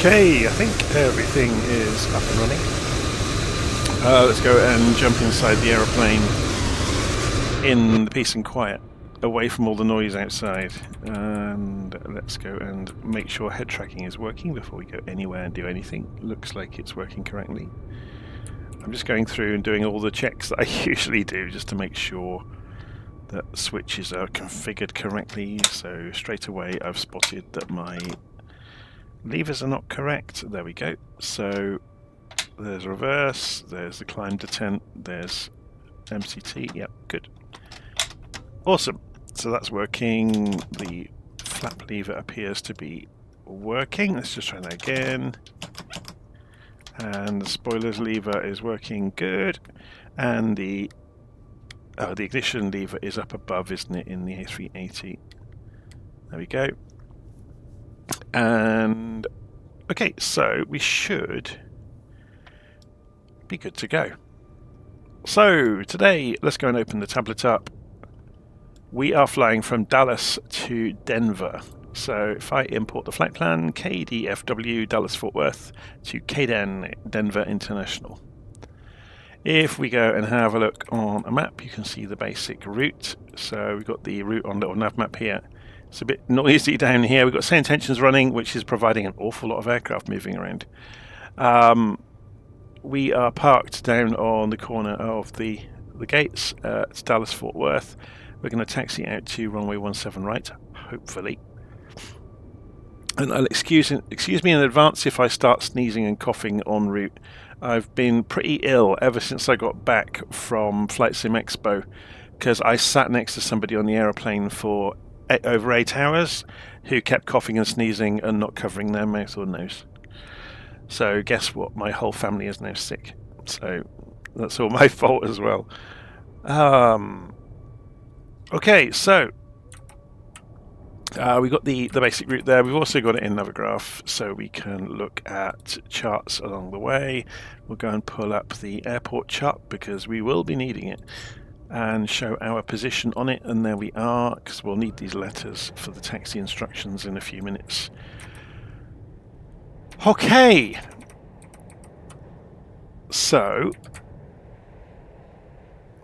Okay, I think everything is up and running. Let's go and jump inside the aeroplane in the peace and quiet, away from all the noise outside. And let's go and make sure head tracking is working before we go anywhere and do anything. Looks like it's working correctly. I'm just going through and doing all the checks that I usually do just to make sure that switches are configured correctly. So straight away I've spotted that my levers are not correct. There we go. So there's reverse, there's the climb detent, there's MCT. Yep, good. Awesome. So that's working. The flap lever appears to be working. Let's just try that again. And the spoilers lever is working good. And the ignition lever is up above, isn't it, in the A380? There we go. And okay, so we should be good to go. So today, let's go and open the tablet up. We are flying from Dallas to Denver. So if I import the flight plan, KDFW Dallas Fort Worth to KDEN Denver International. If we go and have a look on a map, you can see the basic route. So we've got the route on LittleNavMap here. It's a bit noisy down here. We've got SayIntentions running, which is providing an awful lot of aircraft moving around. We are parked down on the corner of the gates at Dallas Fort Worth. We're going to taxi out to runway 17 right, hopefully. And I'll excuse me in advance if I start sneezing and coughing en route. I've been pretty ill ever since I got back from Flight Sim Expo, because I sat next to somebody on the aeroplane for over 8 hours who kept coughing and sneezing and not covering their mouth or nose. So guess what? My whole family is now sick. So that's all my fault as well. Okay, so we've got the basic route there. We've also got it in Navigraph, so we can look at charts along the way. We'll go and pull up the airport chart because we will be needing it, and show our position on it. And there we are, because we'll need these letters for the taxi instructions in a few minutes. Okay, so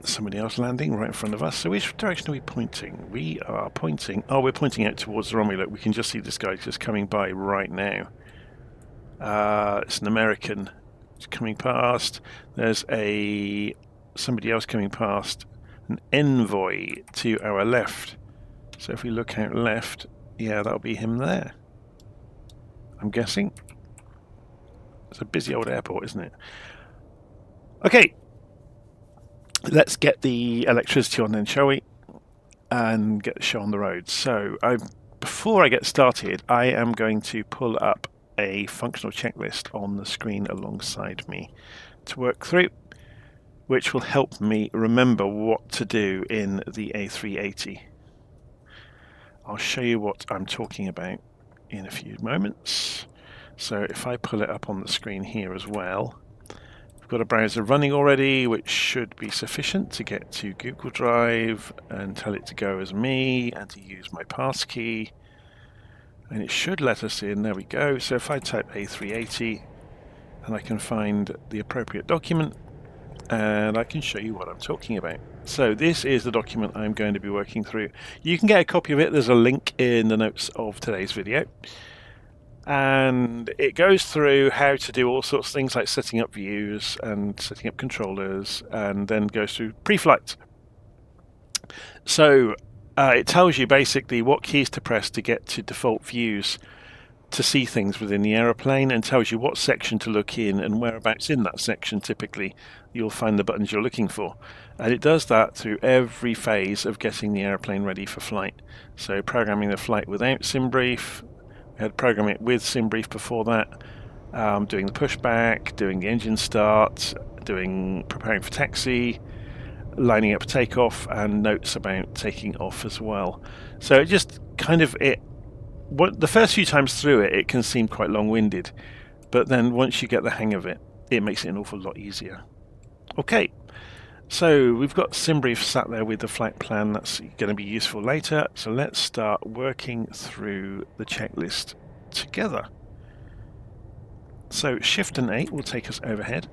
somebody else landing right in front of us. So which direction are we pointing? We are pointing... Oh, we're pointing out towards the runway. Look, we can just see this guy just coming by right now. It's an American coming past. There's somebody else coming past. An envoy to our left. So if we look out left, yeah, that'll be him there, I'm guessing. It's a busy old airport, isn't it? Okay. Let's get the electricity on then, shall we? And get the show on the road. So before I get started, I am going to pull up a functional checklist on the screen alongside me to work through, which will help me remember what to do in the A380. I'll show you what I'm talking about in a few moments. So if I pull it up on the screen here as well, got a browser running already, which should be sufficient to get to Google Drive and tell it to go as me and to use my passkey, and it should let us in. There we go. So if I type A380, and I can find the appropriate document, and I can show you what I'm talking about. So this is the document I'm going to be working through. You can get a copy of it. There's a link in the notes of today's video. And it goes through how to do all sorts of things like setting up views and setting up controllers, and then goes through pre-flight. So it tells you basically what keys to press to get to default views to see things within the aeroplane, and tells you what section to look in and whereabouts in that section typically you'll find the buttons you're looking for. And it does that through every phase of getting the aeroplane ready for flight. So programming the flight without Simbrief, had programming it with Simbrief before that, doing the pushback, doing the engine start, preparing for taxi, lining up takeoff, and notes about taking off as well. So it just kind of the first few times through it can seem quite long-winded, but then once you get the hang of it, it makes it an awful lot easier. Okay, so we've got Simbrief sat there with the flight plan. That's going to be useful later. So let's start working through the checklist together. So Shift and 8 will take us overhead,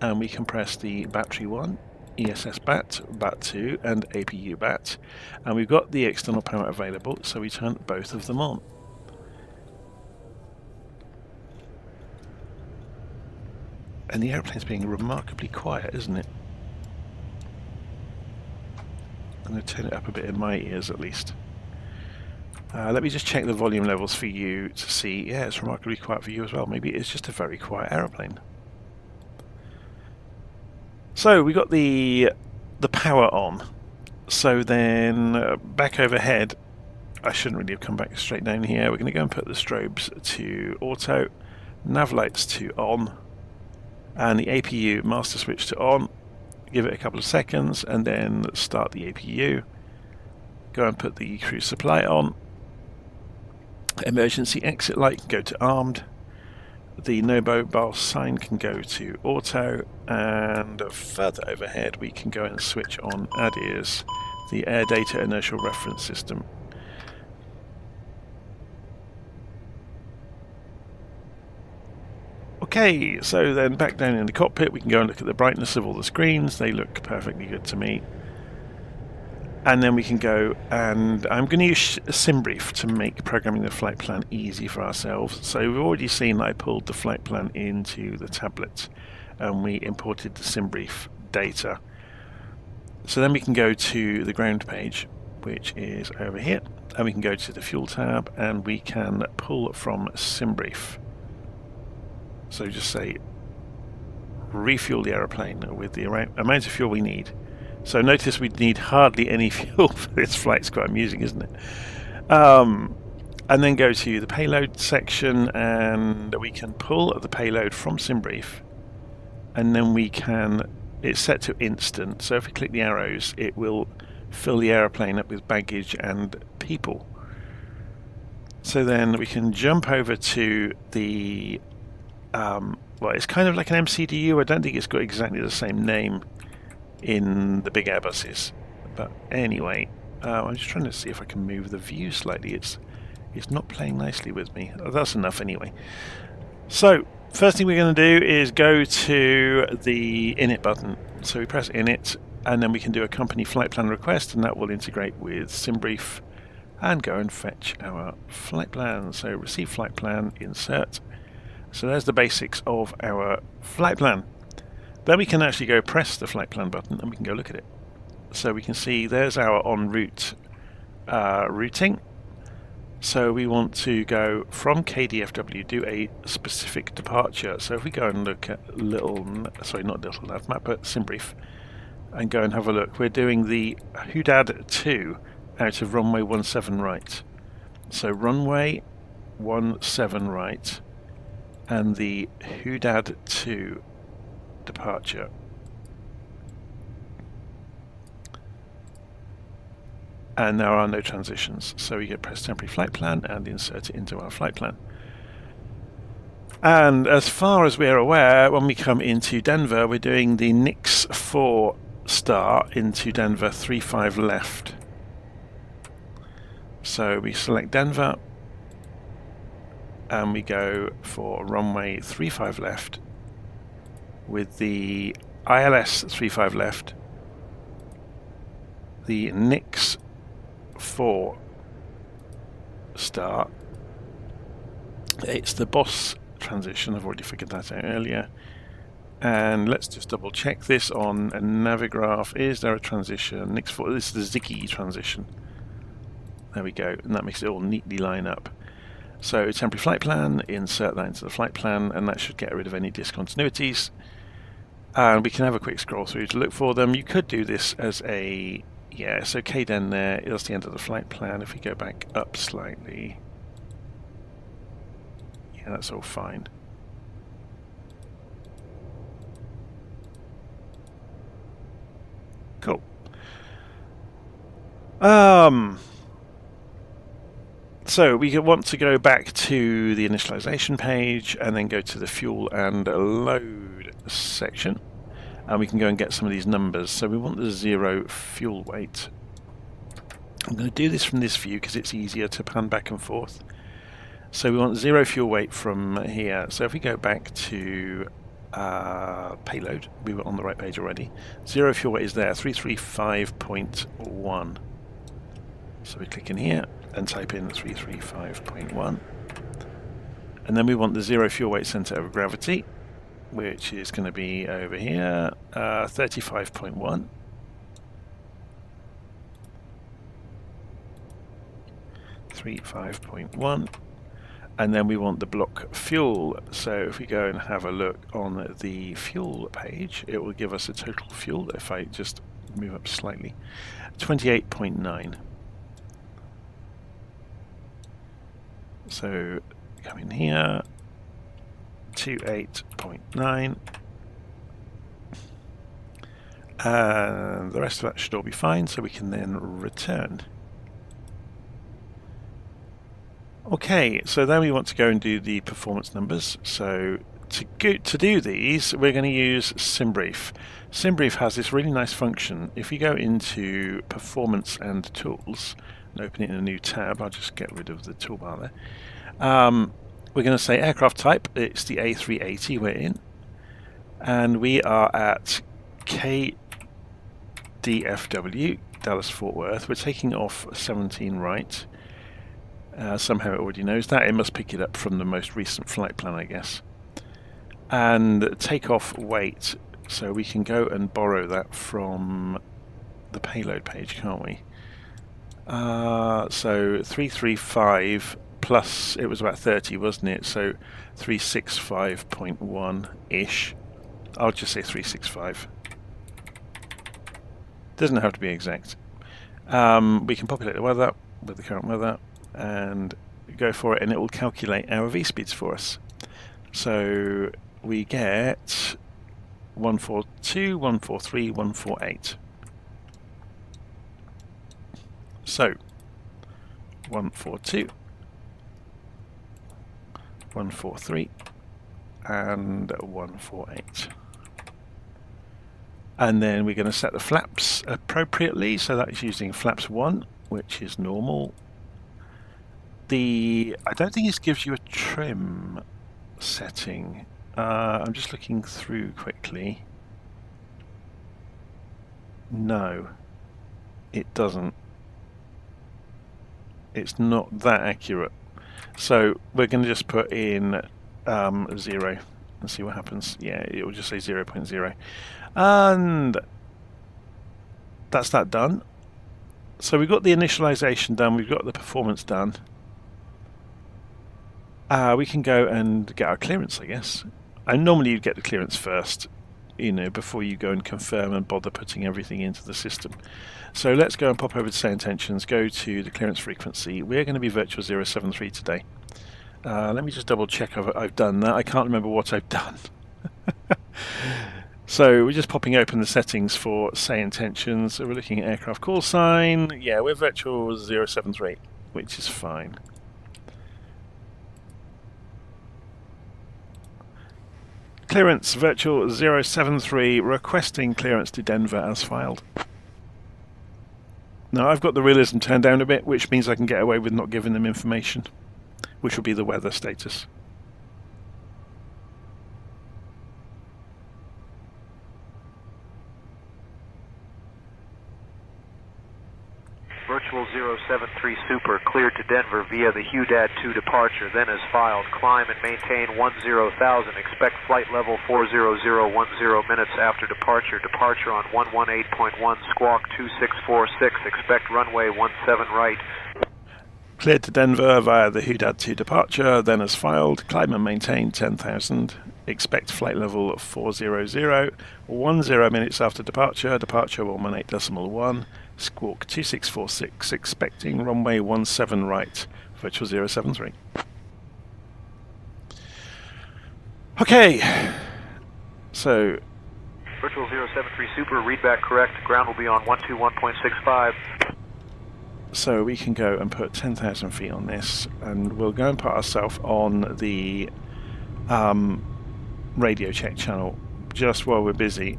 and we can press the battery 1, ESS bat, bat 2 and APU bat, and we've got the external power available, so we turn both of them on. And the airplane's being remarkably quiet, isn't it? I'm going to turn it up a bit in my ears at least. Let me just check the volume levels for you to see. Yeah, it's remarkably quiet for you as well. Maybe it's just a very quiet aeroplane. So we got the power on. So then back overhead, I shouldn't really have come back straight down here. We're going to go and put the strobes to auto, nav lights to on, and the APU master switch to on. Give it a couple of seconds and then start the APU. Go and put the cruise supply on. Emergency exit light can go to armed. The no mobile sign can go to auto, and further overhead we can go and switch on ADIRS, the Air Data Inertial Reference System. Okay, so then back down in the cockpit we can go and look at the brightness of all the screens. They look perfectly good to me. And then we can go, and I'm going to use Simbrief to make programming the flight plan easy for ourselves. So we've already seen that I pulled the flight plan into the tablet and we imported the Simbrief data. So then we can go to the ground page, which is over here, and we can go to the fuel tab and we can pull from Simbrief. So just say refuel the aeroplane with the amount of fuel we need. So notice we need hardly any fuel for this flight. It's quite amusing, isn't it? And then go to the payload section and we can pull the payload from Simbrief, and then we can, it's set to instant, so if we click the arrows it will fill the aeroplane up with baggage and people. So then we can jump over to the well, it's kind of like an MCDU. I don't think it's got exactly the same name in the big Airbuses, but anyway, I'm just trying to see if I can move the view slightly. It's not playing nicely with me. That's enough anyway. So first thing we're going to do is go to the init button. So we press init and then we can do a company flight plan request, and that will integrate with Simbrief and go and fetch our flight plan. So receive flight plan, insert. So there's the basics of our flight plan. Then we can actually go press the flight plan button and we can go look at it. So we can see there's our en route routing. So we want to go from KDFW, do a specific departure. So if we go and look at LittleNavMap, but Simbrief, and go and have a look, we're doing the Hudad 2 out of runway 17 right. So runway 17 right and the Hudad 2 departure. And there are no transitions, so we get press temporary flight plan and insert it into our flight plan. And as far as we're aware, when we come into Denver, we're doing the NIX 4 star into Denver 35 left. So we select Denver and we go for runway 35 left with the ILS 35 left, the NIX 4 star. It's the boss transition. I've already figured that out earlier. And let's just double check this on a Navigraph. Is there a transition? NIX 4. This is the Ziggy transition. There we go, and that makes it all neatly line up. So temporary flight plan, insert that into the flight plan, and that should get rid of any discontinuities. And we can have a quick scroll through to look for them. You could do this as a, yeah, so KDEN there, that's the end of the flight plan. If we go back up slightly, yeah, that's all fine. Cool. So we want to go back to the initialization page and then go to the fuel and load section, and we can go and get some of these numbers. So we want the 0 fuel weight. I'm going to do this from this view because it's easier to pan back and forth. So we want 0 fuel weight from here. So if we go back to payload, we were on the right page already. 0 fuel weight is there, 335.1. So we click in here and type in 335.1. And then we want the 0 fuel weight center of gravity, which is going to be over here, 35.1. And then we want the block fuel. So if we go and have a look on the fuel page, it will give us a total fuel. If I just move up slightly, 28.9. So come in here, 28.9, and the rest of that should all be fine, so we can then return. Okay, so then we want to go and do the performance numbers. So to do these, we're going to use Simbrief. Simbrief has this really nice function. If you go into Performance and Tools and open it in a new tab, I'll just get rid of the toolbar there. We're going to say aircraft type. It's the A380 we're in, and we are at KDFW, Dallas Fort Worth. We're taking off 17 right. Somehow it already knows that. It must pick it up from the most recent flight plan, I guess. And takeoff weight. So we can go and borrow that from the payload page, can't we? So 335 plus, it was about 30, wasn't it? So 365.1-ish. I'll just say 365. Doesn't have to be exact. We can populate the weather with the current weather and go for it, and it will calculate our v-speeds for us. So we get 142, 143, 148. So 142, 143 and 148. And then we're going to set the flaps appropriately, so that is using flaps 1, which is normal. I don't think this gives you a trim setting. I'm just looking through quickly. No, it doesn't. It's not that accurate. So we're going to just put in 0 and see what happens. Yeah, it will just say 0.0. And that's that done. So we've got the initialization done, we've got the performance done. We can go and get our clearance, I guess. And normally you'd get the clearance first, before you go and confirm and bother putting everything into the system. So let's go and pop over to SayIntentions, go to the clearance frequency. We're going to be virtual 073 today. Let me just double check I've done that. I can't remember what I've done. So we're just popping open the settings for SayIntentions. So we're looking at aircraft call sign. Yeah, we're virtual 073, which is fine. Clearance virtual 073, requesting clearance to Denver as filed. Now I've got the realism turned down a bit, which means I can get away with not giving them information, which will be the weather status. Virtual 073 Super, cleared to Denver via the Hudad 2 departure, then as filed. Climb and maintain 10,000. Expect flight level 40010 minutes after departure. Departure on 118.1, squawk 2646. Expect runway 17 right. Cleared to Denver via the Hudad 2 departure, then as filed. Climb and maintain 10,000. Expect flight level 400, 10 minutes after departure. Departure 118.1. Squawk 2646, expecting runway 17 right, virtual 073. Okay, so virtual 073 Super, readback correct, ground will be on 121.65. So we can go and put 10,000 feet on this, and we'll go and put ourselves on the radio check channel just while we're busy.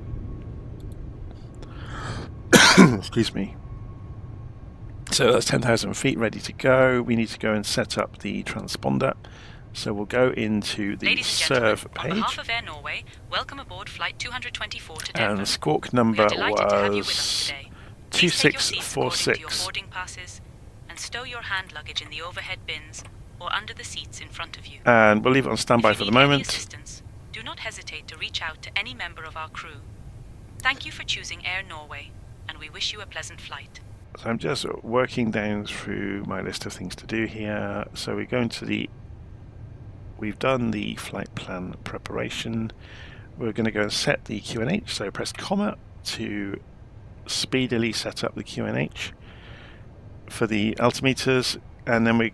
Excuse me. So that's 10,000 feet ready to go. We need to go and set up the transponder. So we'll go into the serve page. On behalf of Air Norway, welcome aboard flight 224 to Denver. And the squawk number was 2646. Your boarding passes and stow your hand luggage in the overhead bins or under the seats in front of you. And we'll leave it on standby for the moment. Assistance, do not hesitate to reach out to any member of our crew. Thank you for choosing Air Norway, and we wish you a pleasant flight. So I'm just working down through my list of things to do here. So we go into the... We've done the flight plan preparation. We're going to go and set the QNH. So press comma to speedily set up the QNH for the altimeters, and then we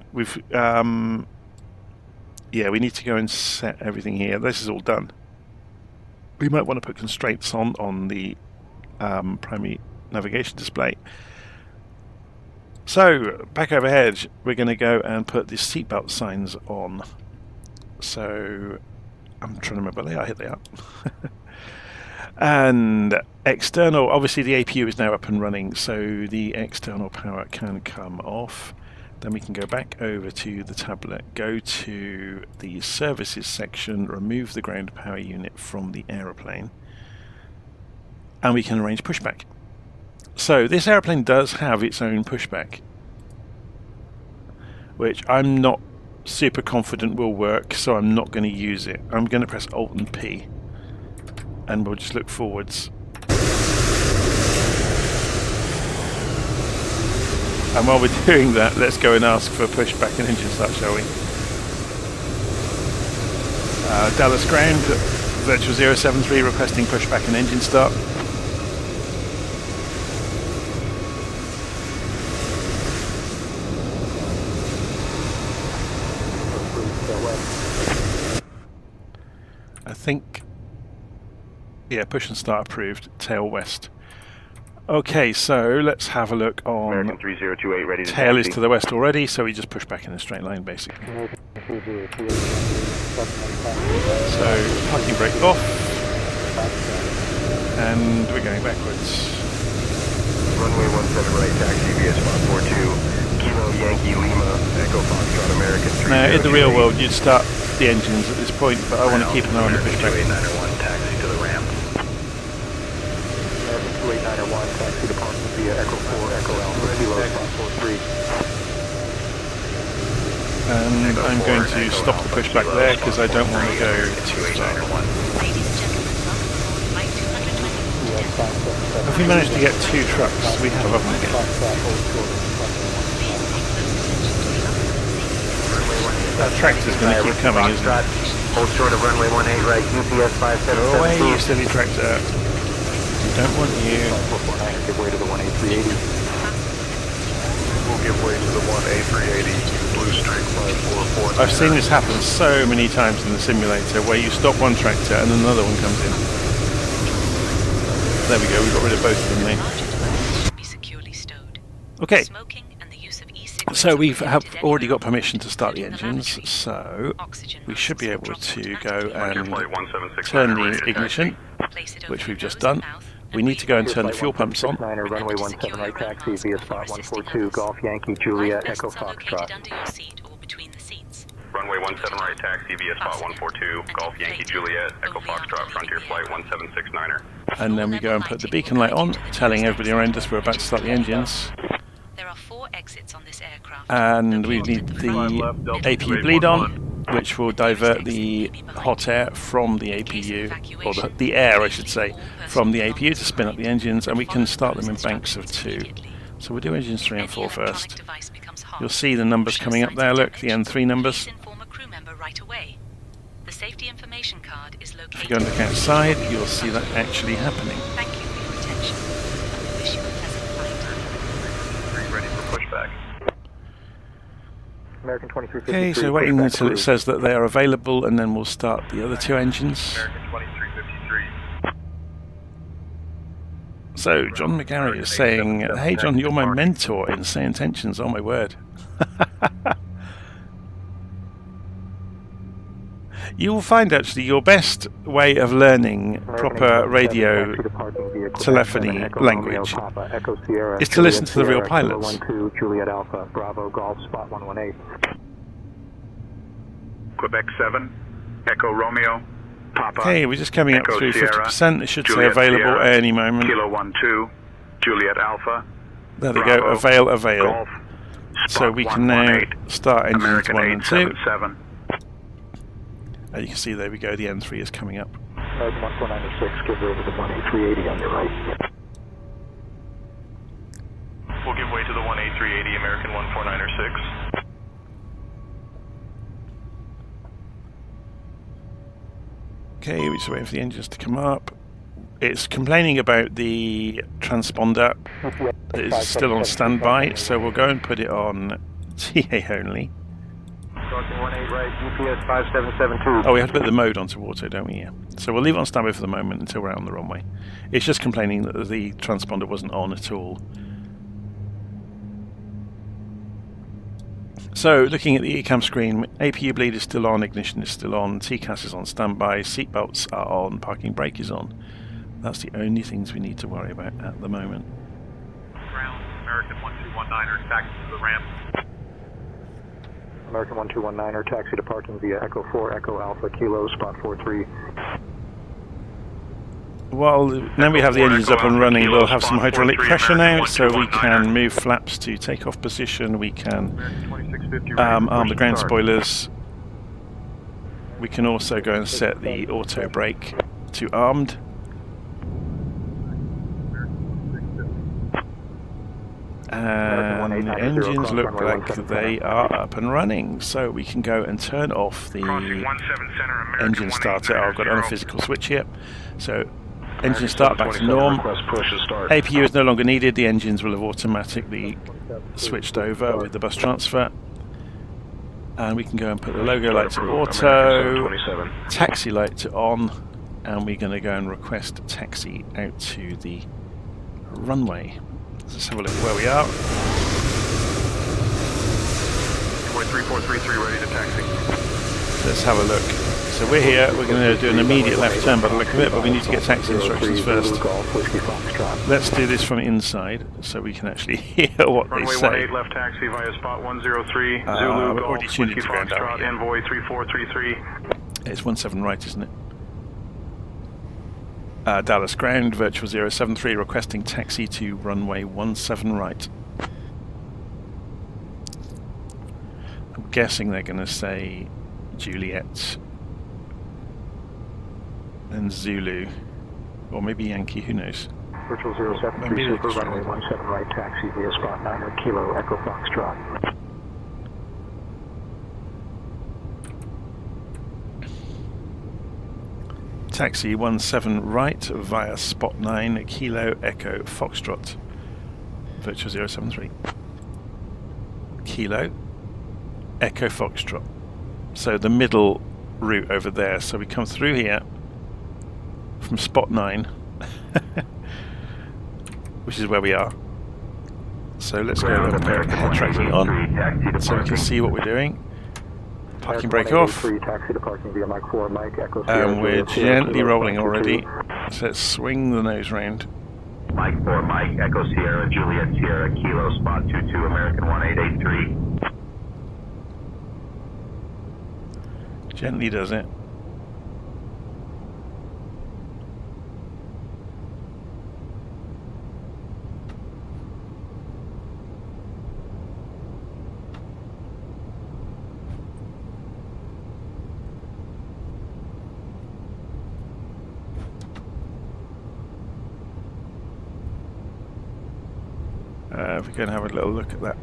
need to go and set everything here. This is all done. We might want to put constraints on the primary navigation display. So back overhead, we're going to go and put the seatbelt signs on. So I'm trying to remember they are. Here they are. And external, obviously the APU is now up and running, so the external power can come off. Then we can go back over to the tablet, go to the services section, remove the ground power unit from the aeroplane, and we can arrange pushback. So this aeroplane does have its own pushback, which I'm not super confident will work, so I'm not going to use it. I'm going to press Alt and P, and we'll just look forwards. And while we're doing that, let's go and ask for pushback and engine start, shall we? Dallas ground, Virtual 073 requesting pushback and engine start. I think, yeah, push and start approved, tail west. Okay, so let's have a look on... American 3028 ready to tail taxi. is to the west already, so we just push back in a straight line, basically. So, parking brake off, and we're going backwards. Runway 17 right, taxi via spot 42, Kilo Yankee Lima, Echo Foxtrot American 3028. Now, in the real world, you'd start the engines at this point, but I want to keep an eye on the pushback. 28901, taxi to the ramp. American 28901, taxi departure via Echo 4, Echo Alpha, Kilo spot 43. And I'm going to stop the pushback there because I don't want to go too far. If we manage to get 2 trucks, we have a problem again. That tractor's going to keep coming, isn't it? Hold short of runway 18 right, UPS 577. Go away, you silly tractor. We don't want you. Give way to the 18380. We'll give way to the 18380. Blue Streak 544. I've seen this happen so many times in the simulator where you stop one tractor and another one comes in. There we go, we got rid of both of them there. Okay. So we have already got permission to start the engines, so we should be able to go and turn the ignition, which we've just done. We need to go and turn the fuel pumps on. Runway 17 right, taxi via spot 142, Golf Yankee Juliet Echo Foxtrot. Runway 17 right, taxi via spot 142, Golf Yankee Juliet Echo Foxtrot, Frontier Flight 1769er. And then we go and put the beacon light on, telling everybody around us we're about to start the engines. There are 4 exits on this aircraft. And we need the APU bleed on, which will divert the hot air from the APU, or the air I should say, from the APU to spin up the engines, and we can start them in banks of 2. So we'll do engines 3 and 4 first. You'll see the numbers coming up there, look, the N3 numbers. If you go and look outside, you'll see that actually happening. Thank you for your attention. Wish you a pleasant flight. Ready for pushback. American 2353. Okay, so waiting until it says that they are available, and then we'll start the other 2 engines. American 2353. So John McGarry is saying, "Hey John, you're my mentor in SayIntentions, oh my word." You will find actually your best way of learning proper radio telephony language is to listen to the real pilots. Juliet Alpha, Bravo, Golf, Spot 118. Quebec 7, Echo Romeo, Papa. Okay, we're just coming up Echo through Sierra, 50%. It should say Juliet available Sierra, at any moment. Kilo 12, Juliet Alpha. There we Bravo, go, avail. Golf, So we can now 118, start engines American 1 and 2. 877. And you can see there we go, the N3 is coming up. American 1496, give over the 18380 on your right. We'll give way to the 18380, American 1496. Okay, we're just waiting for the engines to come up. It's complaining about the transponder that is still on standby, so we'll go and put it on TA only. Oh, we have to put the mode onto auto, don't we? Yeah. So we'll leave it on standby for the moment until we're out on the runway. It's just complaining that the transponder wasn't on at all. So, looking at the ECAM screen, APU bleed is still on, ignition is still on, TCAS is on standby, seatbelts are on, parking brake is on. That's the only things we need to worry about at the moment. Ground, American 1219er, taxi to the ramp. American 1219er, taxi to parking via Echo 4, Echo Alpha, Kilo, Spot 43. Well, now we have the engines up and running, we'll have some hydraulic pressure now, so we can move flaps to takeoff position, we can arm the ground spoilers. We can also go and set the auto brake to armed. And the engines look like they are up and running, so we can go and turn off the engine starter. Oh, I've got it on a physical switch here, so engine start back to norm. APU is no longer needed, the engines will have automatically switched over with the bus transfer. And we can go and put the logo light to auto, taxi light to on, and we're going to go and request taxi out to the runway. Let's have a look where we are. 3433 ready to taxi. Let's have a look. So we're here, we're going to do an immediate left turn by the look of it, but we need to get taxi instructions first. Let's do this from inside so we can actually hear what they say. Runway 18 left taxi via spot 103, Zulu, we're already Golf, tuned Whiskey into ground, aren't we? Foxtrot, Envoy 3433. It's 17 right, isn't it? Dallas ground, virtual 073, requesting taxi to runway 17 right. I'm guessing they're going to say Juliet and Zulu, or maybe Yankee, who knows? Virtual 073, Super, runway 17 right, taxi via spot 9 Kilo, Echo Foxtrot. Taxi 17 right via spot 9 Kilo Echo Foxtrot, virtual 073. Kilo Echo Foxtrot. So the middle route over there. So we come through here from spot 9, which is where we are. So let's go and put head tracking on so we can see what we're doing. Parking brake off, and we're gently rolling already, so let's swing the nose round. Mike 4 Mike, Echo Sierra, Juliet Sierra, Kilo, Spot 22, American 1883. Gently does it. We're going to have a little look at that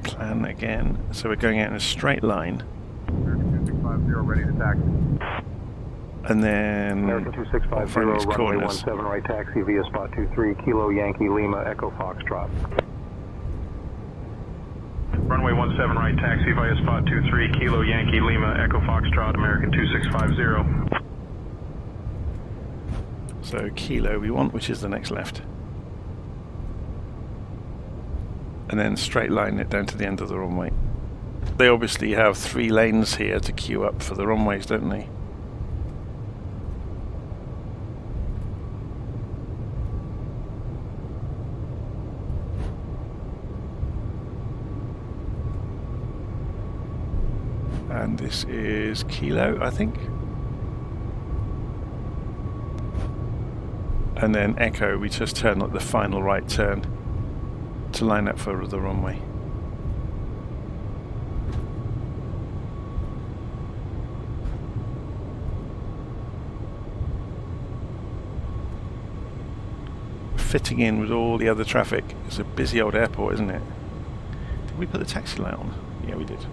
plan again. So we're going out in a straight line. American 2650 ready to taxi. And then American 2650, runway 17 right, taxi via spot 23, Kilo, Yankee, Lima, Echo Foxtrot. Runway 17 right, taxi via spot 23, Kilo, Yankee, Lima, Echo Foxtrot, American 2650. So Kilo we want, which is the next left. And then straight line it down to the end of the runway. They obviously have 3 lanes here to queue up for the runways, don't they? And this is Kilo, I think. And then Echo, we just turn like the final right turn to line up for the runway. Fitting in with all the other traffic. It's a busy old airport, isn't it? Did we put the taxi light on? Yeah, we did.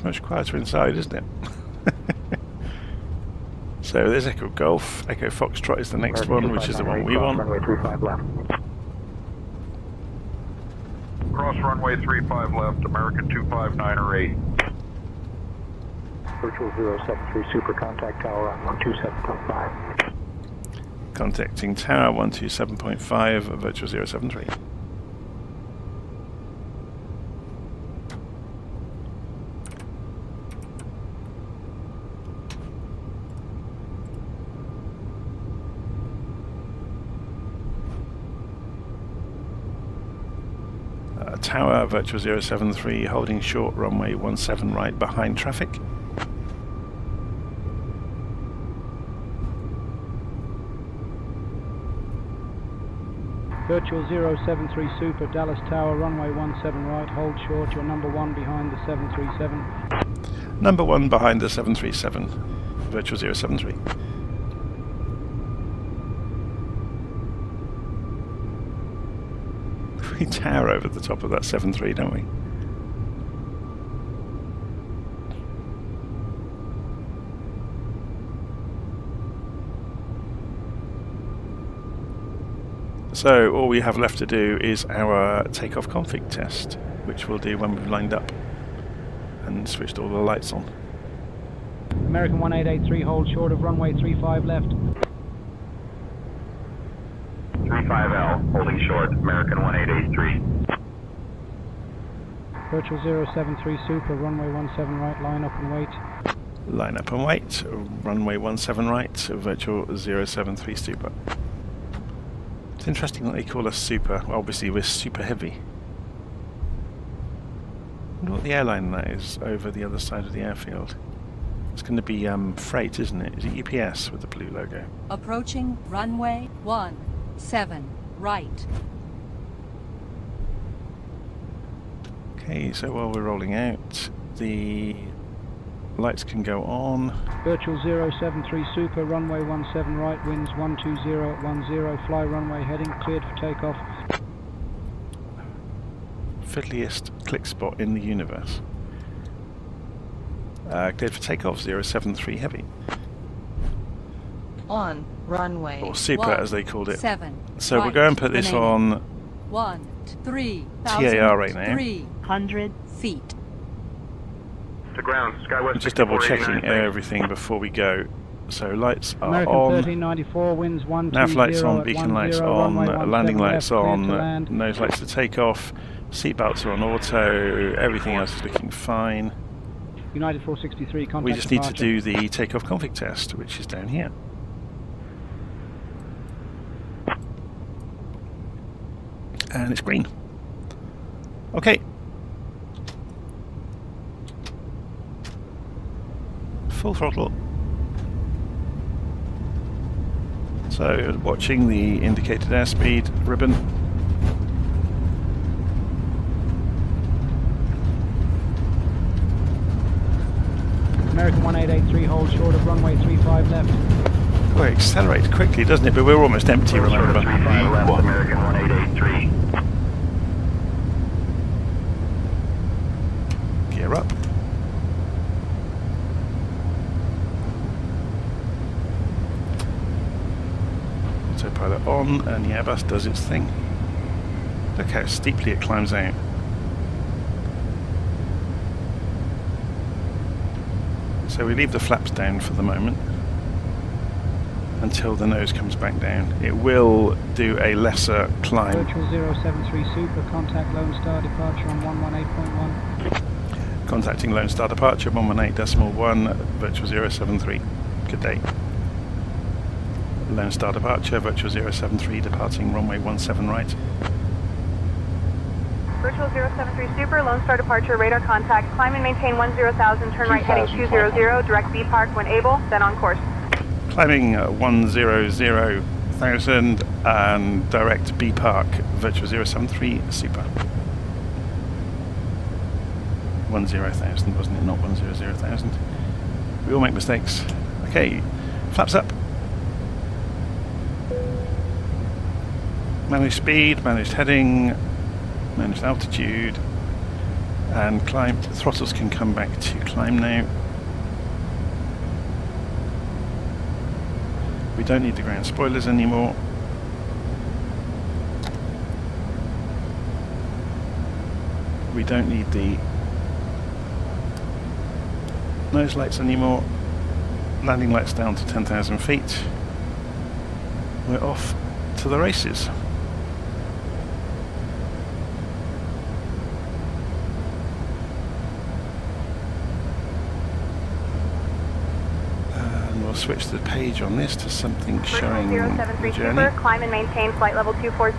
Much quieter inside, isn't it? So there's Echo Golf. Echo Foxtrot is the next one, which is the one we want. Runway 35 left. Cross runway 35 left, American 259 or 8. Virtual 073 Super, contact tower on 127.5. Contacting tower 127.5, virtual 073. Tower, virtual 073, holding short, runway 17 right behind traffic. Virtual 073 Super, Dallas Tower, runway 17 right, hold short, you're number 1 behind the 737. Number 1 behind the 737, virtual 073. We tower over the top of that 7.3, don't we? So all we have left to do is our takeoff config test, which we'll do when we've lined up and switched all the lights on. American 1883, hold short of runway 35 left. 35L, holding short, American 1883. Virtual 073 Super, runway 17 right, line up and wait. Line up and wait, runway 17 right, virtual 073 Super. It's interesting that they call us Super. Well, obviously we're super heavy. I wonder what the airline that is over the other side of the airfield. It's going to be freight, isn't it? Is it UPS with the blue logo? Approaching runway 17 right. Okay, so while we're rolling out, the lights can go on. Virtual 073 Super, runway 17 right, winds 120 fly runway heading, cleared for takeoff. Fiddliest click spot in the universe. Cleared for takeoff, 073 heavy. On runway Or Super as they called it. 7 So right, we'll go and put this on 13,300 TAR right now. 300 feet. To ground, Skywest. Just double checking everything before we go. So lights are American on. 1394, winds 120 Nav lights on, beacon lights on, landing lights on, land. nose lights to take off, seatbelts are on auto, everything else is looking fine. United 463, contact We just need to departure. do the takeoff config test, which is down here. And it's green. Okay. Full throttle. So, watching the indicated airspeed ribbon. American 1883, hold short of runway 35 left. Well, it accelerates quickly, doesn't it? But we're almost empty, remember. 35 left, American 1883. Gear up. Autopilot on, and the Airbus does its thing. Look how steeply it climbs out. So we leave the flaps down for the moment. until the nose comes back down. It will do a lesser climb. Virtual 073 Super, contact Lone Star departure on 118.1. Contacting Lone Star departure 118.1, virtual 073. Good day. Lone Star departure, virtual 073, departing runway 17 right. Virtual 073 Super, Lone Star departure, radar contact, climb and maintain 10,000, turn right heading 200, direct V park when able, then on course. Climbing 100,000 and direct B park, virtual 073 Super. 10,000, wasn't it? Not 100,000. We all make mistakes. Okay, flaps up. Managed speed, managed heading, managed altitude, and climb. The throttles can come back to climb now. We don't need the ground spoilers anymore. We don't need the nose lights anymore. Landing lights down to 10,000 feet. We're off to the races. And we'll switch the page on this to something showing the journey. Super, climb and maintain flight level 240.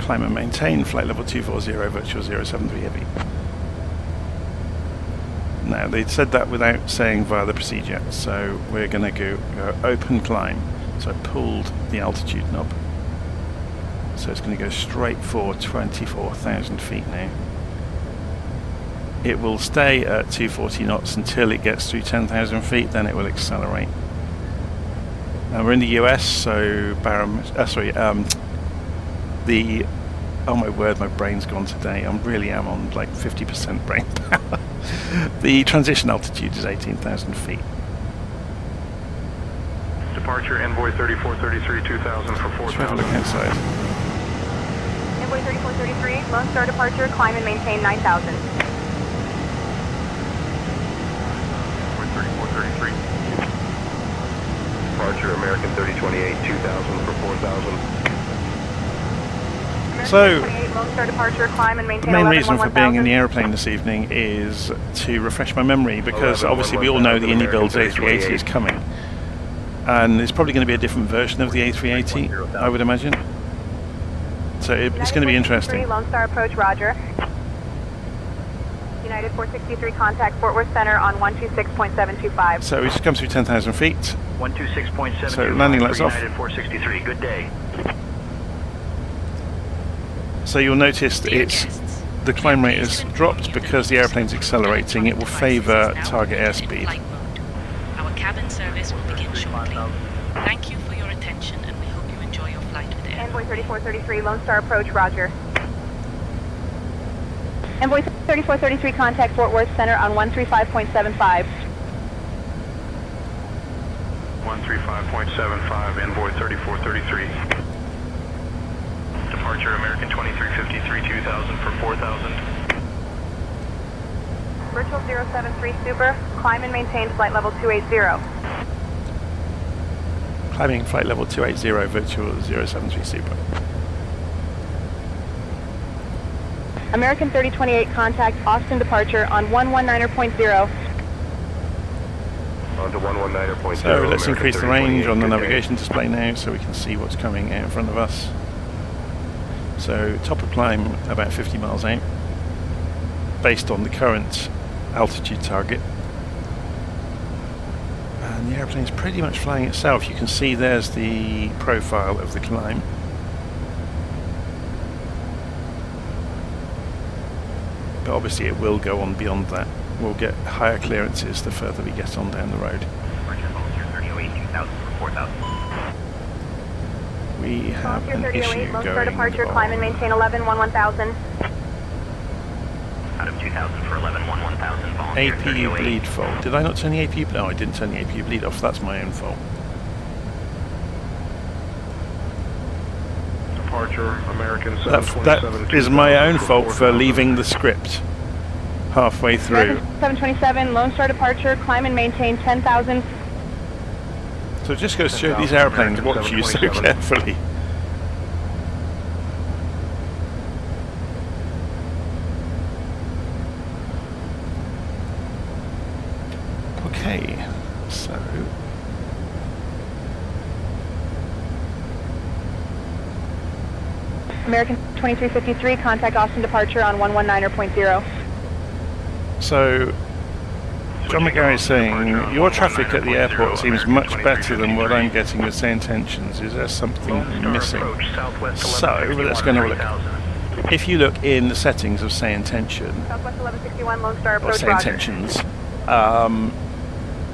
Climb and maintain flight level 240, virtual 073 heavy. Now, they said that without saying via the procedure, so we're going to go open climb. So I pulled the altitude knob. So it's going to go straight for 24,000 feet now. It will stay at 240 knots until it gets through 10,000 feet, then it will accelerate. Now we're in the US, so oh my word, my brain's gone today. I really am on like 50% brain power. The transition altitude is 18,000 feet. Departure Envoy 3433, 2000 for 4,000. Let's have a look outside. Envoy 3433, Lone Star departure, climb and maintain 9,000. Envoy 3433. Departure American 3028, 2000 for 4,000. So, Lone Star departure, climb and maintain the main 11, reason for 1,000. being in the airplane this evening is to refresh my memory, because obviously we all know the Inibuilds A380 is coming. And it's probably going to be a different version of the A380, I would imagine. So it's going to be interesting. Lone Star approach, roger. United 463, contact Fort Worth Center on 126.725. So we just come through 10,000 feet. 126.725. So landing lights off. United 463, good day. So you'll notice that the climb rate has dropped because the airplane's accelerating. It will favour target airspeed. Our cabin service will begin shortly. Thank you for your attention, and we hope you enjoy your flight with Air. Envoy 3433, Lone Star approach, roger. Envoy 3433, contact Fort Worth Center on 135.75. 135.75, Envoy 3433. Departure American 2353, 2000 for 4,000. Virtual 073 Super, climb and maintain flight level 280. Climbing flight level 280, virtual 073 Super. American 3028, contact Austin departure on 119.0. On to 119.0. So let's American increase the range on the 3028, navigation display now so we can see what's coming out in front of us. So top of climb about 50 miles out, based on the current altitude target. And the airplane's pretty much flying itself. You can see there's the profile of the climb. But obviously it will go on beyond that. We'll get higher clearances the further we get on down the road. We have an issue Lone Star going departure, climb and maintain 11, 11000. Out of 2000 for 11, 11000. APU bleed fault. Did I not turn the APU? No, I didn't turn the APU bleed off. That's my own fault. Departure American That is my own fault for leaving the script halfway through. 727, Lone Star departure, climb and maintain 10,000. So it just goes to show these airplanes watch you so carefully. Okay, so American 2353, contact Austin departure on 119.0. So John McGarry is saying, your traffic at the airport seems much better than what I'm getting with SayIntentions. Is there something missing? So, let's go and have a look. If you look in the settings of SayIntention, Southwest 1161, Lone Star or approach, SayIntentions,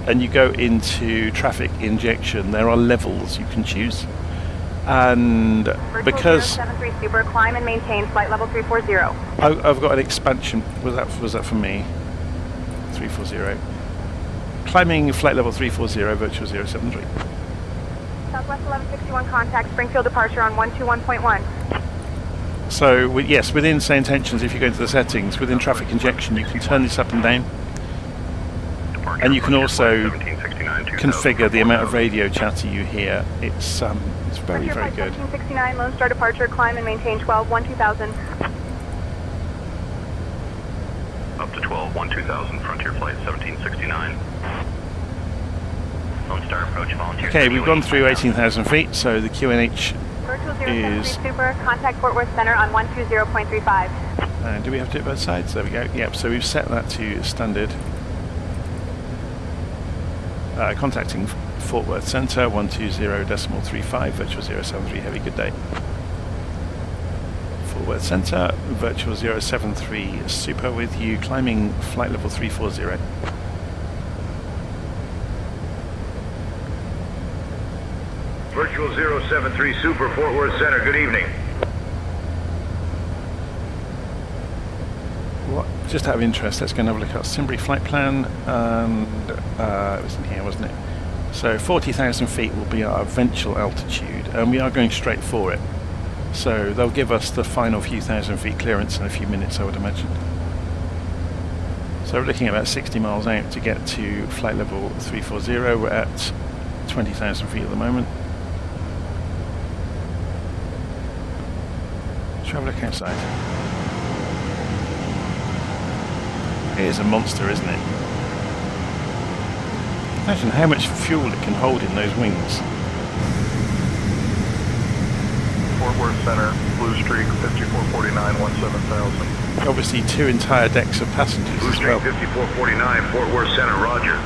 and you go into traffic injection, there are levels you can choose. And because 73 Super, climb and maintain flight level 340. I've got an expansion, was that for me? 340. Climbing flight level 340, virtual 073. Southwest 1161, contact Springfield departure on 121.1. So, yes, within SayIntentions, if you go into the settings, within traffic injection, you can turn this up and down. And you can also configure the amount of radio chatter you hear. It's very, very good. 1769, Lone Star departure, climb and maintain 12-1-2000. Up to 12-1-2000, Frontier Flight 1769. Lone Star approach, volunteer. Okay, we've gone through 18,000 feet, so the QNH Virtual is... Super, contact Fort Worth Center on 120.35. And do we have to do it both sides? There we go. Yep, so we've set that to standard. Contacting Fort Worth Center, 120.35, virtual 073, heavy, good day. Fort Worth Center, virtual 073, super with you, climbing flight level 340. Virtual 073, super, Fort Worth Center, good evening. What? Just out of interest, let's go and have a look at Simbrief flight plan, and it was in here, wasn't it? So 40,000 feet will be our eventual altitude, and we are going straight for it. So they'll give us the final few thousand feet clearance in a few minutes, I would imagine. So we're looking at about 60 miles out to get to flight level 340. We're at 20,000 feet at the moment. Let's have a look outside. It is a monster, isn't it? Imagine how much fuel it can hold in those wings. Fort Worth Center, Blue Streak, 5449, 17,000. Obviously 2 entire decks of passengers Blue as Streak, well. 5449, Fort Worth Center, roger.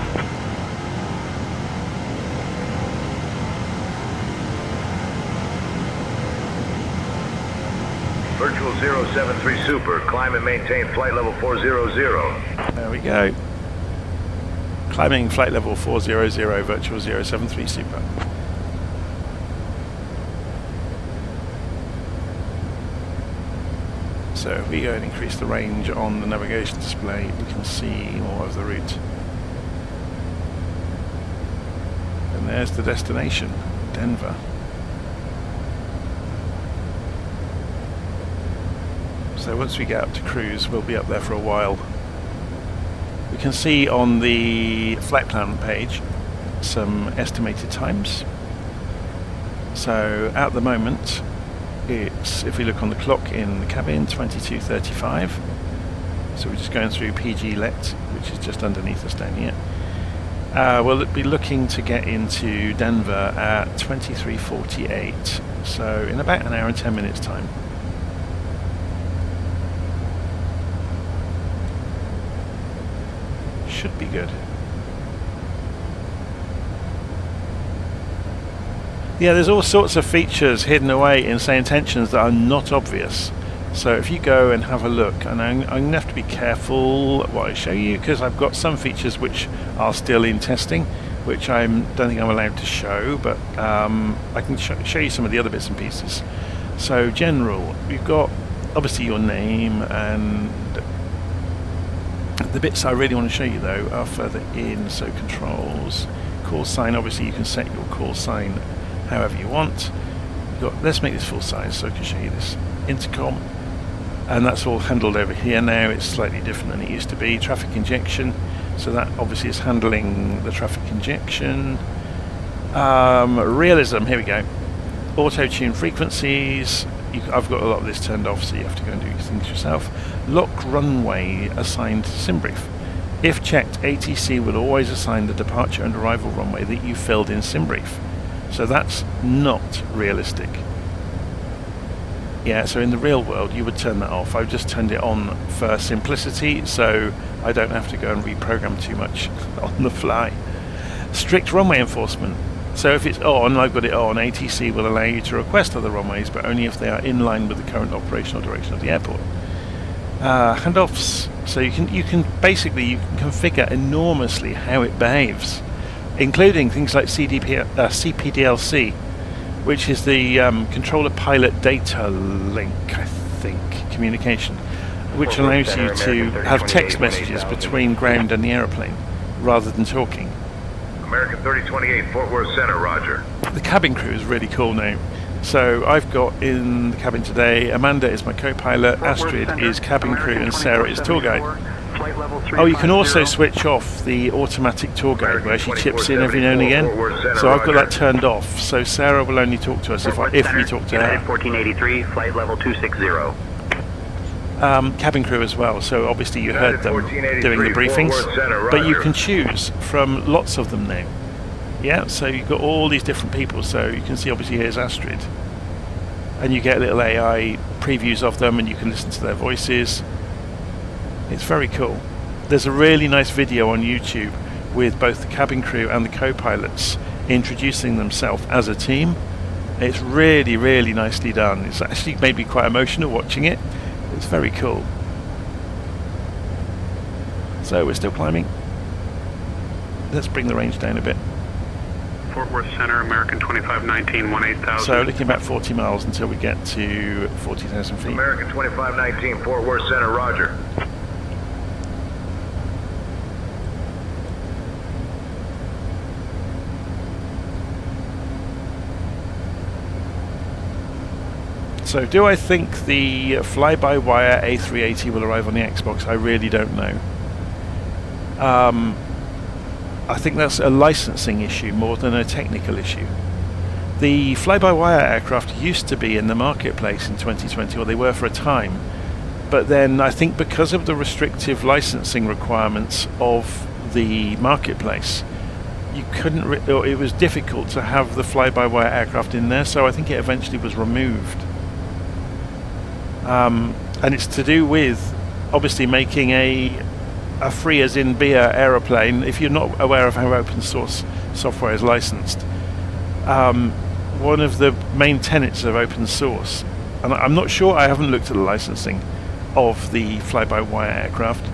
Virtual 073 super, climb and maintain flight level 400. There we go. Climbing flight level 400, virtual 073 super. So if we go and increase the range on the navigation display, we can see more of the route. And there's the destination, Denver. So once we get up to cruise, we'll be up there for a while. We can see on the flight plan page some estimated times. So at the moment, it's, if we look on the clock in the cabin, 22:35. So we're just going through PG LET, which is just underneath us down here. We'll be looking to get into Denver at 23:48. So in about an hour and 10 minutes time. Should be good. Yeah, there's all sorts of features hidden away in SayIntentions that are not obvious. So if you go and have a look, and I'm going to have to be careful what I show you, because I've got some features which are still in testing, which I don't think I'm allowed to show, but I can show you some of the other bits and pieces. So general, you've got obviously your name, and the bits I really want to show you though are further in. So controls, call sign, obviously you can set your call sign however you want. Let's make this full size so I can show you this. Intercom, and that's all handled over here now. It's slightly different than it used to be. Traffic injection, so that obviously is handling the traffic injection. Realism, here we go. Auto-tune frequencies. I've got a lot of this turned off, so you have to go and do things yourself. Lock runway assigned to Simbrief. If checked, ATC will always assign the departure and arrival runway that you filled in Simbrief. So that's not realistic. Yeah, so in the real world you would turn that off. I've just turned it on for simplicity, so I don't have to go and reprogram too much on the fly. Strict runway enforcement. So if it's on, I've got it on, ATC will allow you to request other runways, but only if they are in line with the current operational direction of the airport. Handoffs. So you can basically configure enormously how it behaves, including things like CPDLC, which is the controller pilot data link, I think, communication, which allows you to have text messages between ground and the aeroplane rather than talking. American 3028, Fort Worth Center, roger. The cabin crew is really cool now. So I've got in the cabin today, Amanda is my co-pilot, Astrid is cabin crew, and Sarah is tour guide. Oh, you can also switch off the automatic tour guide where she chips in every now and again. So I've got that turned off. So Sarah will only talk to us if we talk to her. 1483, flight level 260. Cabin crew as well. So obviously you heard them doing the briefings, but you can choose from lots of them now. Yeah, so you've got all these different people. So you can see obviously here's Astrid, and you get little AI previews of them, and you can listen to their voices. It's very cool. There's a really nice video on YouTube with both the cabin crew and the co-pilots introducing themselves as a team. It's really, really nicely done. It's actually made me quite emotional watching it. It's very cool. So we're still climbing. Let's bring the range down a bit. Fort Worth Center, American 2519, 18,000. So looking about 40 miles until we get to 40,000 feet. American 2519, Fort Worth Center, roger. So do I think the FlyByWire A380 will arrive on the Xbox? I really don't know. I think that's a licensing issue more than a technical issue. The fly-by-wire aircraft used to be in the marketplace in 2020, or they were for a time, but then I think because of the restrictive licensing requirements of the marketplace, you couldn't, or it was difficult to have the fly-by-wire aircraft in there, so I think it eventually was removed. And it's to do with obviously making a free as in beer aeroplane. If you're not aware of how open source software is licensed, one of the main tenets of open source, and I'm not sure, I haven't looked at the licensing of the fly-by-wire aircraft.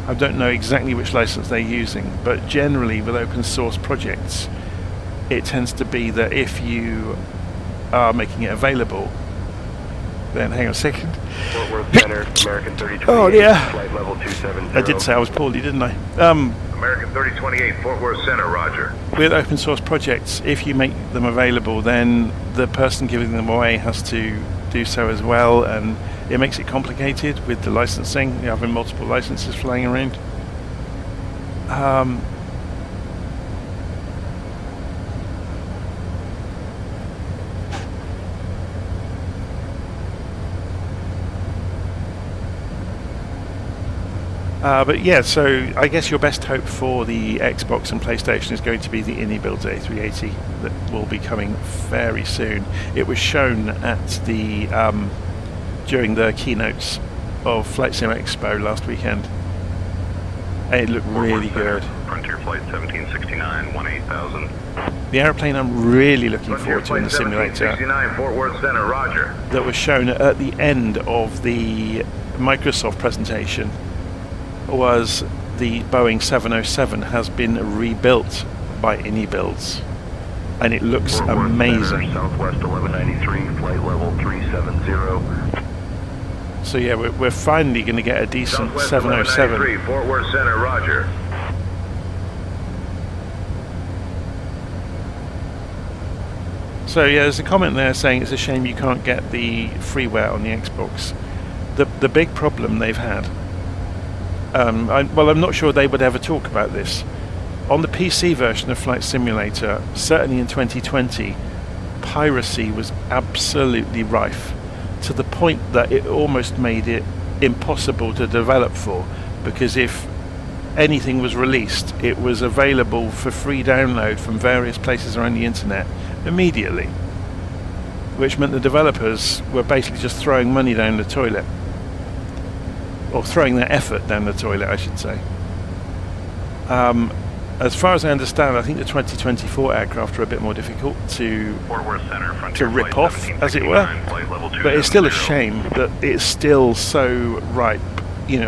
I don't know exactly which license they're using, but generally with open source projects it tends to be that if you are making it available, then hang on a second. Fort Worth Center, American 3028, oh yeah, flight level 270. I did say I was poorly, didn't I? American 3028, Fort Worth Center, roger. With open source projects, if you make them available, then the person giving them away has to do so as well, and it makes it complicated with the licensing, you having multiple licenses flying around. But yeah, so I guess your best hope for the Xbox and PlayStation is going to be the Inibuilds A380 that will be coming very soon. It was shown at the during the keynotes of Flight Sim Expo last weekend. It looked really good. Frontier Flight 1769, 18,000. The airplane I'm really looking forward to in the simulator, 1769, Fort Worth Center, roger. that was shown at the end of the Microsoft presentation, was the Boeing 707 has been rebuilt by Inibuilds, and it looks amazing. Southwest 1193, flight level 370. So yeah, we're finally going to get a decent Southwest 707. 1193, Fort Worth Center, roger. So yeah, there's a comment there saying it's a shame you can't get the freeware on the Xbox. the big problem they've had, well, I'm not sure they would ever talk about this. On the PC version of Flight Simulator, certainly in 2020, piracy was absolutely rife, to the point that it almost made it impossible to develop for, because if anything was released, it was available for free download from various places around the internet immediately, which meant the developers were basically just throwing money down the toilet, or throwing their effort down the toilet, I should say. As far as I understand, I think the 2024 aircraft are a bit more difficult to rip off, as it were. But it's still a shame that it's still so ripe, in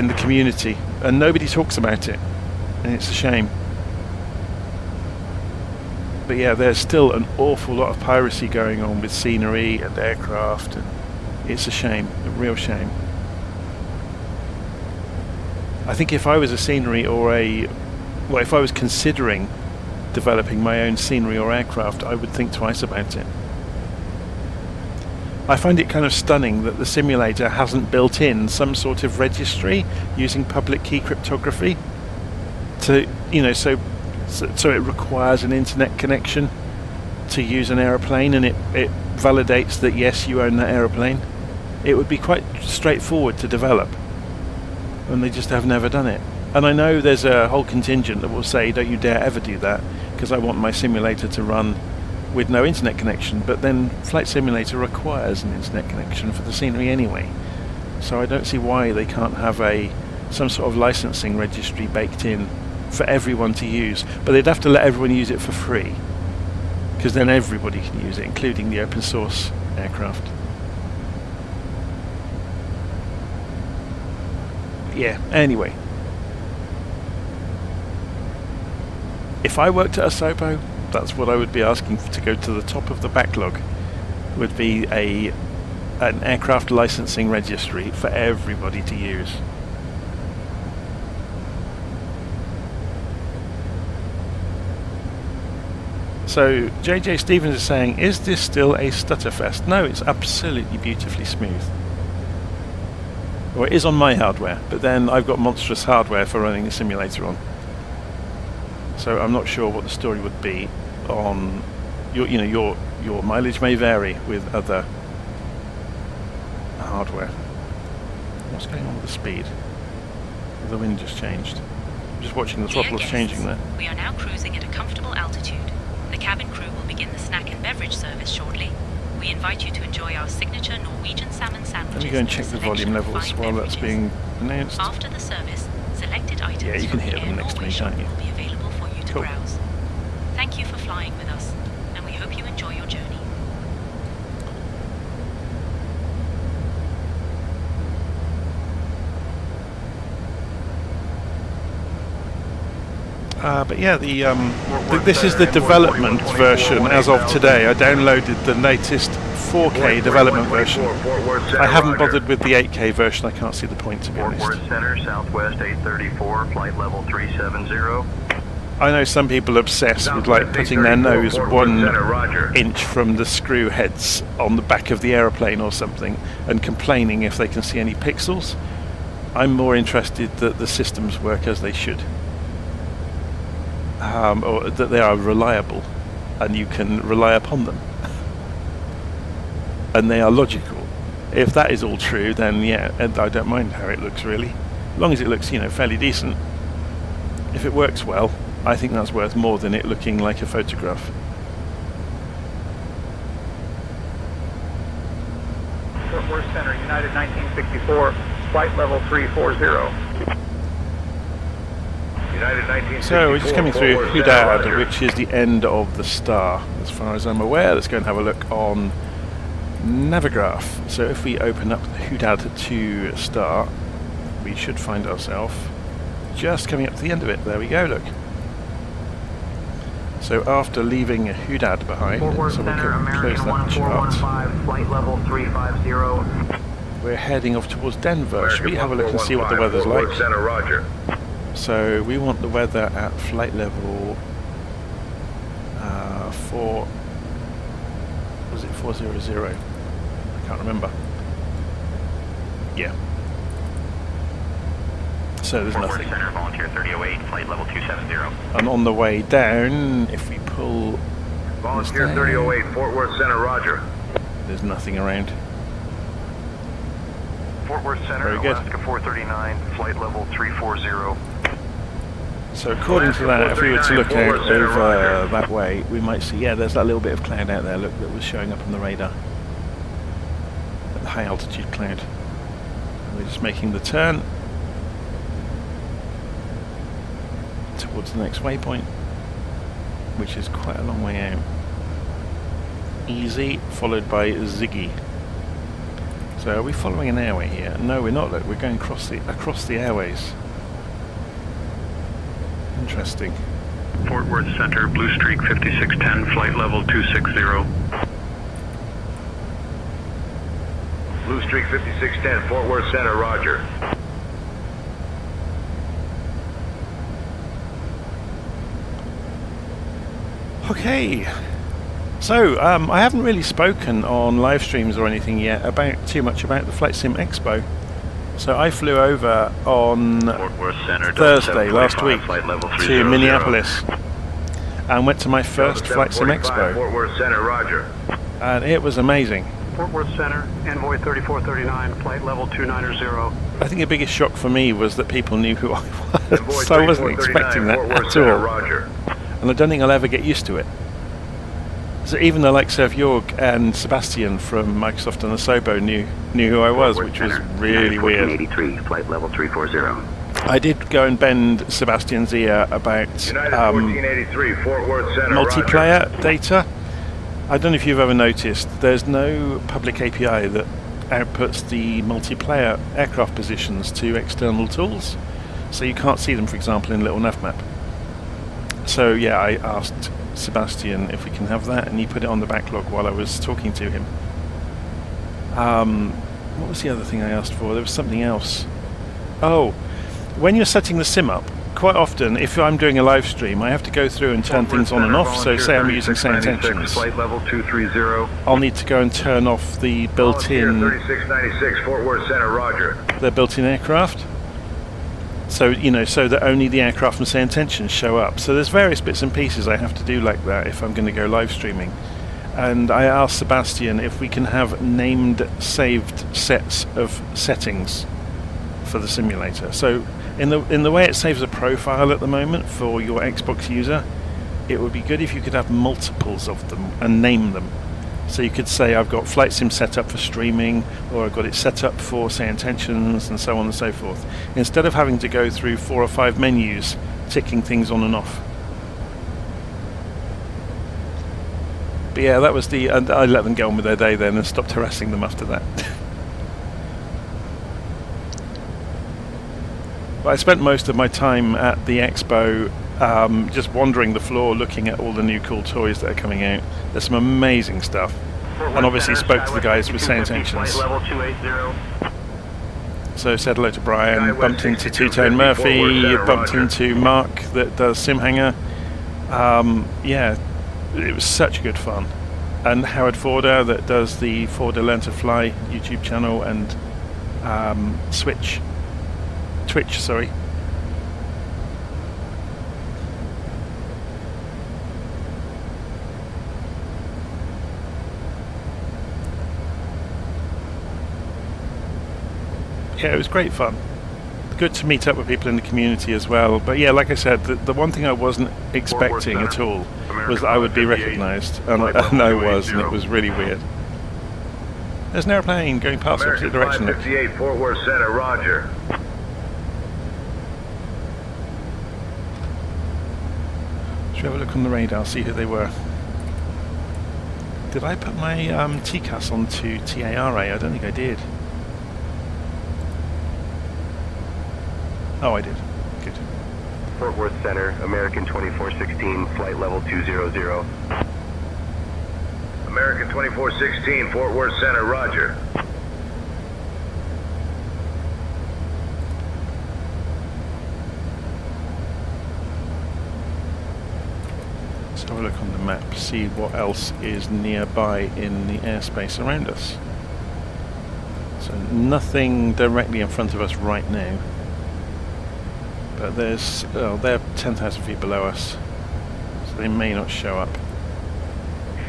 the community, and nobody talks about it, and it's a shame. But yeah, there's still an awful lot of piracy going on with scenery and aircraft, and it's a shame, a real shame. I think if I was a scenery if I was considering developing my own scenery or aircraft, I would think twice about it. I find it kind of stunning that the simulator hasn't built in some sort of registry using public key cryptography to, so it requires an internet connection to use an aeroplane, and it validates that yes, you own that aeroplane. It would be quite straightforward to develop, and they just have never done it. And I know there's a whole contingent that will say, don't you dare ever do that, because I want my simulator to run with no internet connection. But then Flight Simulator requires an internet connection for the scenery anyway, so I don't see why they can't have some sort of licensing registry baked in for everyone to use. But they'd have to let everyone use it for free, because then everybody can use it, including the open source aircraft. Yeah, anyway. If I worked at a SOPO, that's what I would be asking to go to the top of the backlog, would be an aircraft licensing registry for everybody to use. So JJ Stevens is saying, is this still a stutterfest? No, it's absolutely beautifully smooth. Well, it is on my hardware, but then I've got monstrous hardware for running the simulator on. So I'm not sure what the story would be on your mileage may vary with other hardware. What's going on with the speed? The wind just changed. I'm just watching the throttles changing there. We are now cruising at a comfortable altitude. The cabin crew will begin the snack and beverage service shortly. We invite you to enjoy our signature Norwegian salmon sandwiches. Let me go and check the volume levels while that's being announced. After the service, selected items you can hear them next to me, can't you? Will be available for you to Cool. browse. Thank you for flying with us, and we hope you enjoy your journey. But yeah, this is the development version as of today. I downloaded the latest 4K development version. I haven't bothered with the 8K version. I can't see the point, to be honest. Fort Worth Center, Southwest 834, flight level 370. I know some people obsess with putting their nose 1 inch from the screw heads on the back of the aeroplane or something and complaining if they can see any pixels. I'm more interested that the systems work as they should. Or that they are reliable and you can rely upon them and they are logical. If that is all true, then yeah, I don't mind how it looks, really, as long as it looks fairly decent. If it works well, I think that's worth more than it looking like a photograph. Fort Worth Center, United 1964, flight level 340. So we're just coming through Hudad, which is the end of the star, as far as I'm aware. Let's go and have a look on Navigraph. So if we open up the Hudad 2 star, we should find ourselves just coming up to the end of it. There we go, look. So after leaving Hudad behind, so we can close that chart. Flight level 350. We're heading off towards Denver. Should we have a look and see what the weather's like? So we want the weather at flight level 400. can't remember. Yeah. So there's nothing. Center, Volunteer 3008, flight level 270. And on the way down, if we pull Volunteer 3008, Fort Worth Center, roger. There's nothing around. Fort Worth Center, Very good. Alaska 439, flight level 340. So according to that, if we were to look out over that way, we might see, yeah, there's that little bit of cloud out there, look, that was showing up on the radar. The high altitude cloud. And we're just making the turn towards the next waypoint, which is quite a long way out. Easy, followed by Ziggy. So are we following an airway here? No, we're not. Look, we're going across the airways. Interesting. Fort Worth Center, Blue Streak 5610, flight level 260. Blue Streak 5610, Fort Worth Center, roger. Okay. So, I haven't really spoken on live streams or anything yet too much about the Flight Sim Expo. So I flew over on Thursday last week to Minneapolis and went to my first Flight Sim Expo. Fort Worth Center, roger. And it was amazing. Fort Worth Center, Envoy 3439, flight level 290. I think the biggest shock for me was that people knew who I was. So I wasn't expecting that at all. Roger. And I don't think I'll ever get used to it. So even the likes of Jorg and Sebastian from Microsoft and Asobo knew who I was, which was really weird. 1483, flight level 340. I did go and bend Sebastian's ear about United 1483, Fort Worth Center, multiplayer roger. data. I don't know if you've ever noticed, there's no public API that outputs the multiplayer aircraft positions to external tools. So you can't see them, for example, in LittleNavMap. So yeah, I asked Sebastian if we can have that, and he put it on the backlog while I was talking to him. What was the other thing I asked for? There was something else. Oh, when you're setting the sim up, quite often, if I'm doing a live stream, I have to go through and turn things on and off. So say I'm using SayIntentions, flight level 230. I'll need to go and turn off the built-in 3696, Fort Worth Center, roger. The built-in aircraft. So, you know, so that only the aircraft from SayIntentions show up. So there's various bits and pieces I have to do like that if I'm going to go live streaming. And I asked Sebastian if we can have named saved sets of settings for the simulator. So in the way it saves a profile at the moment for your Xbox user, it would be good if you could have multiples of them and name them. So you could say I've got Flight Sim set up for streaming, or I've got it set up for SayIntentions, and so on and so forth, instead of having to go through 4 or 5 menus ticking things on and off. But yeah, that was and I let them get on with their day then and stopped harassing them after that. But I spent most of my time at the expo just wandering the floor, looking at all the new cool toys that are coming out. There's some amazing stuff. And obviously spoke to the guys with SayIntentions. So said hello to Brian, bumped into Two-Tone Murphy, bumped into Mark that does SimHanger. Yeah, it was such good fun. And Howard Forder that does the Forder Learn to Fly YouTube channel, and Twitch, sorry. Yeah, it was great fun. Good to meet up with people in the community as well. But yeah, like I said, the one thing I wasn't expecting at all was that I would be recognised, and I was, and it was really weird. There's an airplane going past the opposite direction. 558, Fort Worth Center, roger. Should we have a look on the radar, see who they were? Did I put my TCAS onto TARA? I don't think I did. Oh, I did. Good. Fort Worth Center, American 2416, flight level 200. American 2416, Fort Worth Center, roger. Let's have a look on the map, see what else is nearby in the airspace around us. So nothing directly in front of us right now. But there's, well, they're 10,000 feet below us, so they may not show up.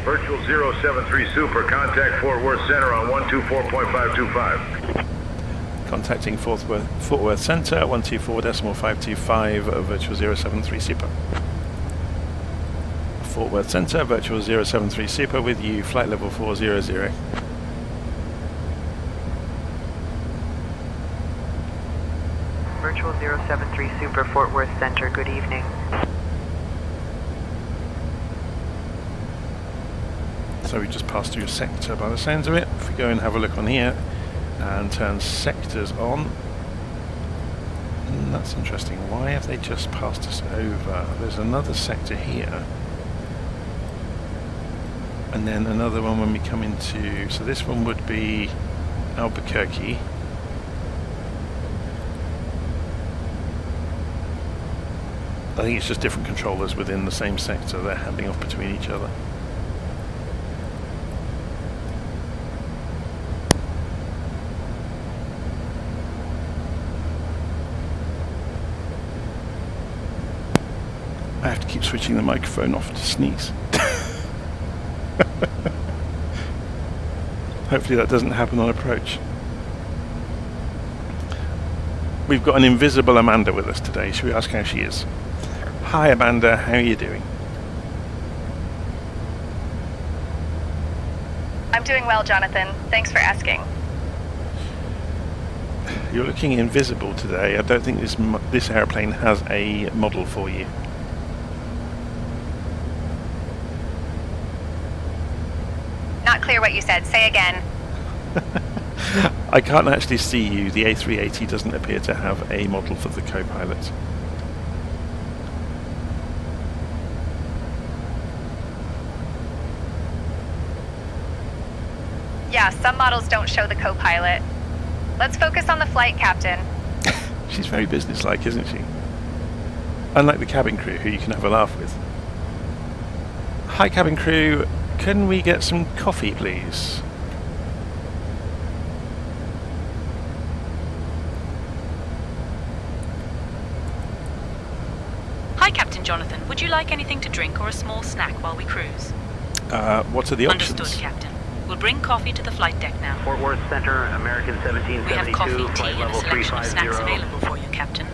Virtual 073 Super, contact Fort Worth Center on 124.525. Contacting Fort Worth Center, 124.525, Virtual 073 Super. Fort Worth Center, Virtual 073 Super with you, flight level 400. Virtual 073 Super, Fort Worth Center, good evening. So we just passed through a sector by the sounds of it. If we go and have a look on here and turn sectors on, that's interesting. Why have they just passed us over? There's another sector here, and then another one when we come into, so this one would be Albuquerque. I think it's just different controllers within the same sector. They're handing off between each other. I have to keep switching the microphone off to sneeze. Hopefully that doesn't happen on approach. We've got an invisible Amanda with us today. Should we ask how she is? Hi Amanda, how are you doing? I'm doing well, Jonathan. Thanks for asking. You're looking invisible today. I don't think this airplane has a model for you. Not clear what you said. Say again. I can't actually see you. The A380 doesn't appear to have a model for the co-pilot. Yeah, some models don't show the co-pilot. Let's focus on the flight captain. She's very businesslike, isn't she? Unlike the cabin crew, who you can have a laugh with. Hi cabin crew, can we get some coffee please? Hi Captain Jonathan, would you like anything to drink or a small snack while we cruise? What are the options? Understood, Captain. We'll bring coffee to the flight deck now. Fort Worth Center, American 1772, We have coffee, tea, flight and a level selection of snacks 350. available for you, Captain.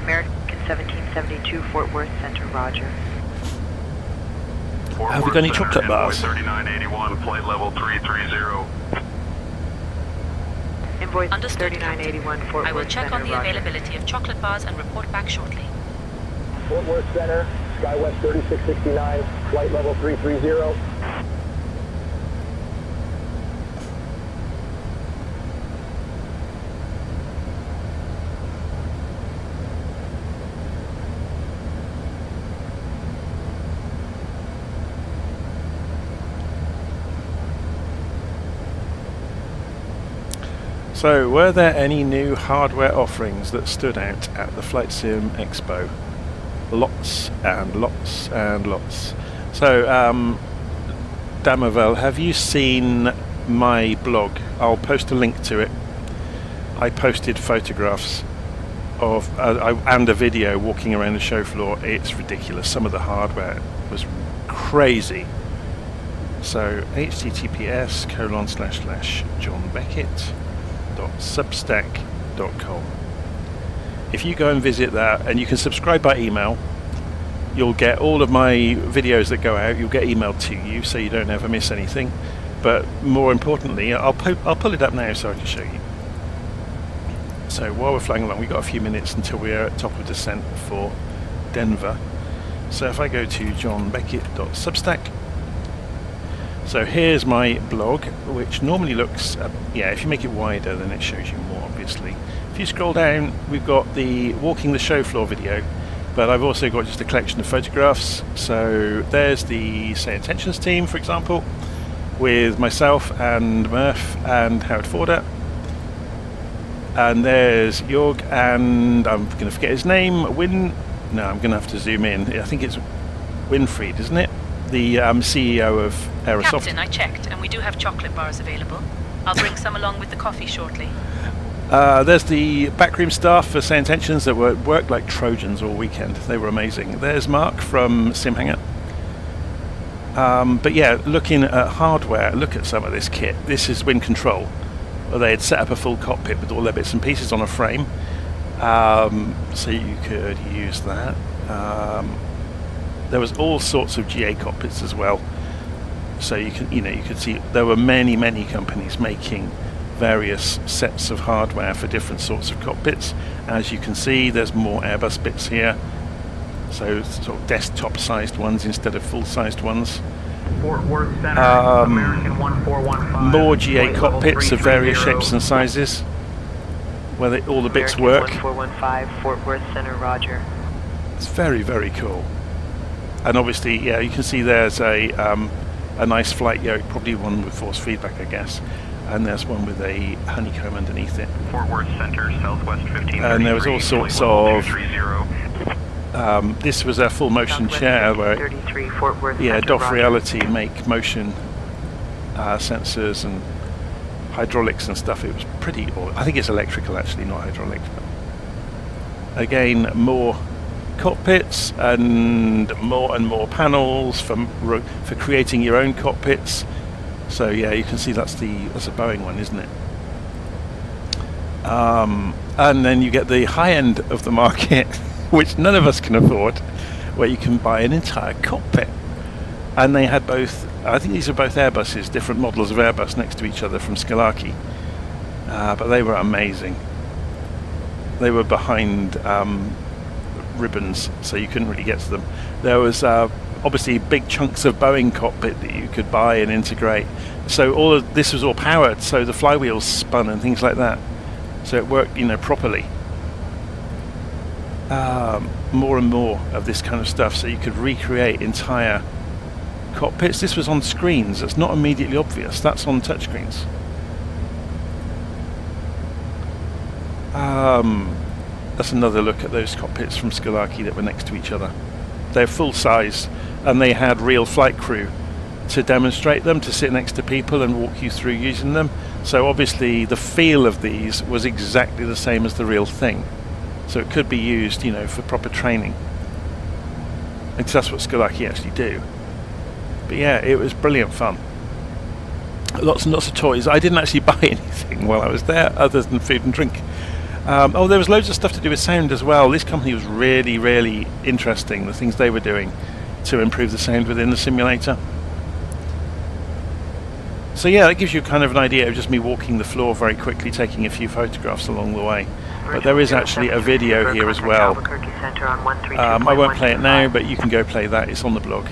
American 1772, Fort Worth Center, roger. Have we got any chocolate bars? 3981, flight level 330. Invoice Understood, 3981, Captain. Fort I will Worth check Center, on the roger. availability of chocolate bars and report back shortly. Fort Worth Center, SkyWest 3669, flight level 330. So, were there any new hardware offerings that stood out at the Flight Sim Expo? Lots and lots and lots. So, Damavel, have you seen my blog? I'll post a link to it. I posted photographs of and a video walking around the show floor. It's ridiculous. Some of the hardware was crazy. So, https://johnbeckett.substack.com. If you go and visit that, and you can subscribe by email, you'll get all of my videos that go out. You'll get emailed to you, so you don't ever miss anything. But more importantly, I'll pull it up now so I can show you. So while we're flying along, we've got a few minutes until we're at top of descent for Denver. So if I go to johnbeckett.substack, so here's my blog, which normally looks, yeah, if you make it wider, then it shows you more, obviously. If you scroll down, we've got the walking the show floor video, but I've also got just a collection of photographs. So there's the SayIntentions team, for example, with myself and Murph and Howard Forder. And there's Jorg and, I'm going to forget his name, no, I'm going to have to zoom in. I think it's Winfried, isn't it? The CEO of Aerosoft. Captain, I checked, and we do have chocolate bars available. I'll bring some along with the coffee shortly. There's the backroom staff for SayIntentions that worked like Trojans all weekend. They were amazing. There's Mark from SimHanger. But yeah, looking at hardware, look at some of this kit. This is wind control. Well, they had set up a full cockpit with all their bits and pieces on a frame, so you could use that. There was all sorts of GA cockpits as well, so you could see there were many companies making various sets of hardware for different sorts of cockpits. As you can see, there's more Airbus bits here, so sort of desktop-sized ones instead of full-sized ones. Fort Worth Center, American 1415. More GA cockpits of various shapes and sizes, where all the bits work. 1415, Fort Worth Center, Roger. It's very cool. And obviously, yeah, you can see there's a nice flight yoke, probably one with force feedback, I guess. And there's one with a honeycomb underneath it. Fort Worth Center, Southwest 15. And there was all sorts of. This was a full motion chair where, yeah, Doff Reality make motion sensors and hydraulics and stuff. It was pretty. I think it's electrical actually, not hydraulic. But again, more cockpits and more panels for creating your own cockpits. So yeah, you can see that's a Boeing one, isn't it? And then you get the high end of the market, which none of us can afford, where you can buy an entire cockpit. And they had both, I think these are both Airbuses, different models of Airbus next to each other from Skolaki. But they were amazing. They were behind ribbons, so you couldn't really get to them. There was obviously big chunks of Boeing cockpit that you could buy and integrate. So all of this was all powered, so the flywheels spun and things like that. So it worked, properly. More and more of this kind of stuff, so you could recreate entire cockpits. This was on screens. It's not immediately obvious. That's on touchscreens. That's another look at those cockpits from Skolaki that were next to each other. They're full size, and they had real flight crew to demonstrate them, to sit next to people and walk you through using them. So obviously the feel of these was exactly the same as the real thing. So it could be used, for proper training. Because that's what Skolaki actually do. But yeah, it was brilliant fun. Lots and lots of toys. I didn't actually buy anything while I was there, other than food and drink. There was loads of stuff to do with sound as well. This company was really interesting, the things they were doing to improve the sound within the simulator. So yeah, that gives you kind of an idea of just me walking the floor very quickly, taking a few photographs along the way. But there is actually a video here as well. I won't play it now, but you can go play that. It's on the blog,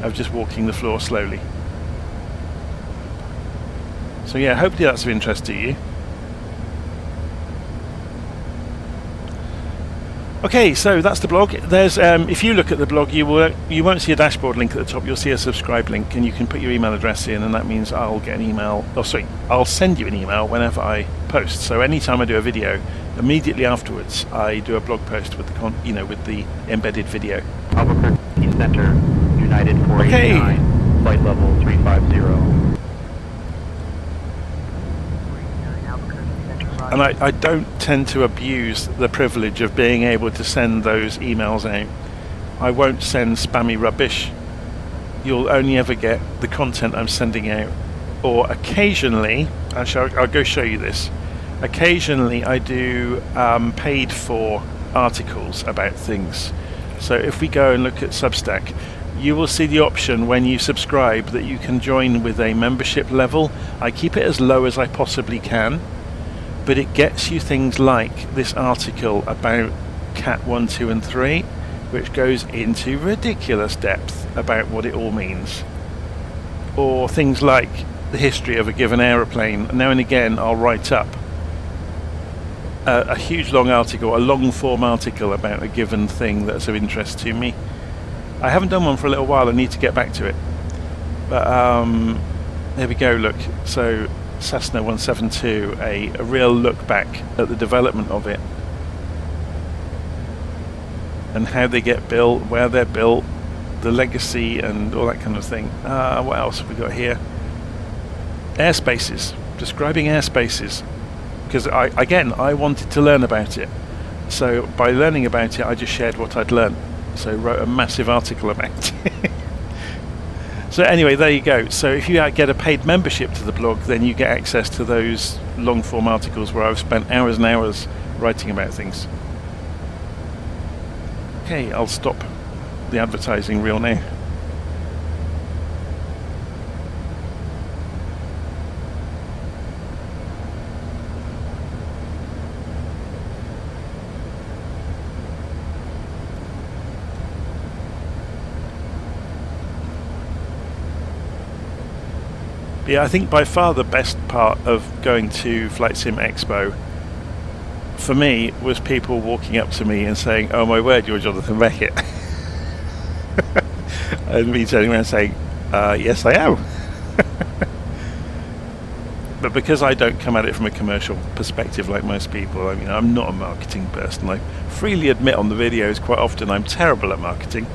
of just walking the floor slowly. So yeah, hopefully that's of interest to you. Okay, so that's the blog. There's if you look at the blog, you won't see a dashboard link at the top. You'll see a subscribe link, and you can put your email address in, and that means I'll get an email. I'll send you an email whenever I post. So anytime I do a video, immediately afterwards, I do a blog post with the with the embedded video. Albuquerque Center, United 489, flight level 350. And I don't tend to abuse the privilege of being able to send those emails out. I won't send spammy rubbish. You'll only ever get the content I'm sending out. Or occasionally, I'll go show you this. Occasionally I do paid for articles about things. So if we go and look at Substack, you will see the option when you subscribe that you can join with a membership level. I keep it as low as I possibly can, but it gets you things like this article about Cat 1, 2 and 3, which goes into ridiculous depth about what it all means. Or things like the history of a given aeroplane. Now and again I'll write up a huge long article, a long form article about a given thing that's of interest to me. I haven't done one for a little while, I need to get back to it. But there we go, look. So Cessna 172, a real look back at the development of it and how they get built, where they're built, the legacy and all that kind of thing. What else have we got here? Airspaces. describing airspaces, because I wanted to learn about it. So by learning about it, I just shared what I'd learned. So wrote a massive article about it. So anyway, there you go. So if you get a paid membership to the blog, then you get access to those long form articles where I've spent hours and hours writing about things. Okay, I'll stop the advertising reel now. Yeah, I think by far the best part of going to Flight Sim Expo for me was people walking up to me and saying, "Oh my word, you're Jonathan Beckett," and me turning around saying, "Yes, I am." But because I don't come at it from a commercial perspective like most people, I mean, I'm not a marketing person. I freely admit on the videos quite often I'm terrible at marketing,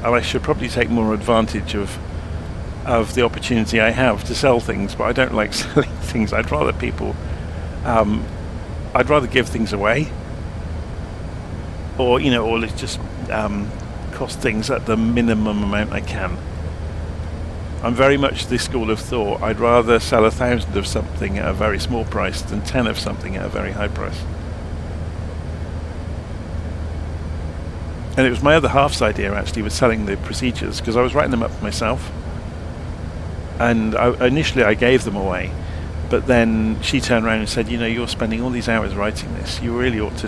and I should probably take more advantage of the opportunity I have to sell things, but I don't like selling things. I'd rather people I'd rather give things away, or or let's just cost things at the minimum amount I can. I'm very much this school of thought. I'd rather sell 1,000 of something at a very small price than 10 of something at a very high price. And it was my other half's idea actually, was selling the procedures, because I was writing them up myself. And initially I gave them away, but then she turned around and said, you're spending all these hours writing this, you really ought to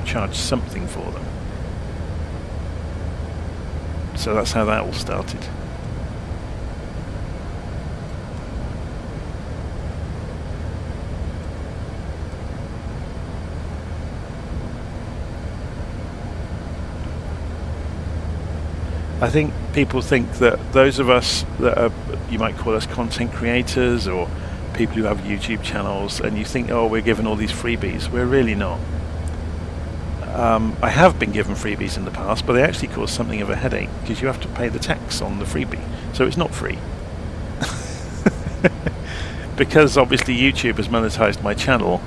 charge something for them. So that's how that all started. I think people think that those of us that are, you might call us content creators or people who have YouTube channels, and you think, oh, we're given all these freebies. We're really not. I have been given freebies in the past, but they actually cause something of a headache because you have to pay the tax on the freebie. So it's not free. Because obviously YouTube has monetized my channel,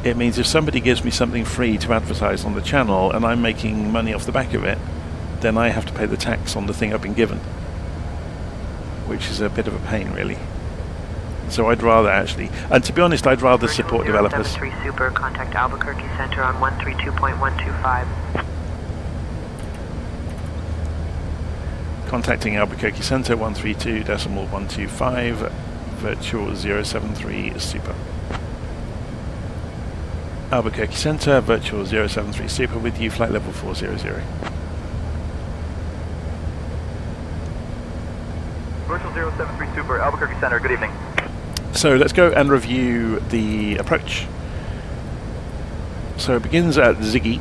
it means if somebody gives me something free to advertise on the channel and I'm making money off the back of it, then I have to pay the tax on the thing I've been given, which is a bit of a pain, really. So I'd rather actually, and to be honest, I'd rather support developers. 073 Super, contact Albuquerque Center on 132.125. Contacting Albuquerque Center 132.125, virtual 073 Super. Albuquerque Center, virtual 073 Super with you, flight level 400. Virtual 073 Super, Albuquerque Center, good evening. So let's go and review the approach. So it begins at Ziggy.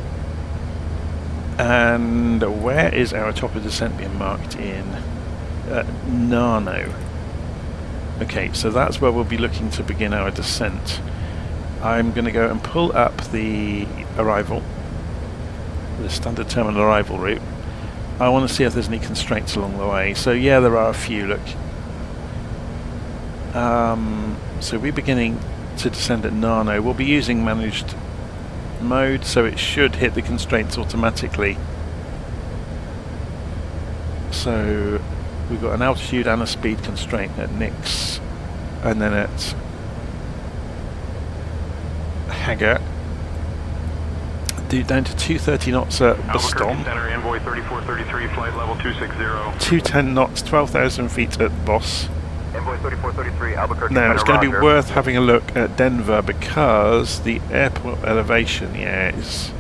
And where is our top of descent being marked in? Nano. Okay, so that's where we'll be looking to begin our descent. I'm going to go and pull up the arrival, the standard terminal arrival route. I want to see if there's any constraints along the way. So yeah, there are a few, look. So we're beginning to descend at Nano. We'll be using managed mode, so it should hit the constraints automatically. So we've got an altitude and a speed constraint at Nix, and then at Hager, down to 230 knots at Baston. Center, Envoy 3433, flight level 260. 210 knots, 12,000 feet at Boss. Envoy 3433, Albuquerque Now Center, it's going to be Roger. worth having a look at Denver because the airport elevation, yeah, is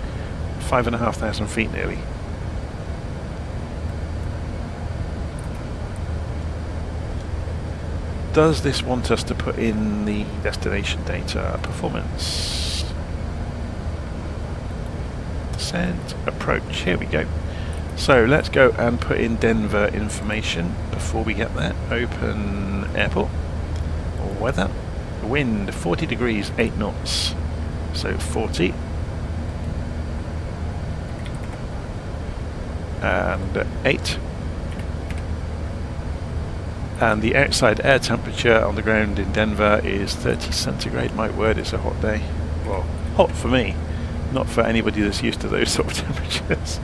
5,500 feet nearly. Does this want us to put in the destination data? Performance. Descent, approach, here we go. So let's go and put in Denver information before we get there. Open airport, weather, wind 40 degrees, 8 knots. So 40. And 8. And the outside air temperature on the ground in Denver is 30 centigrade. My word, it's a hot day. Well, hot for me, not for anybody that's used to those sort of temperatures.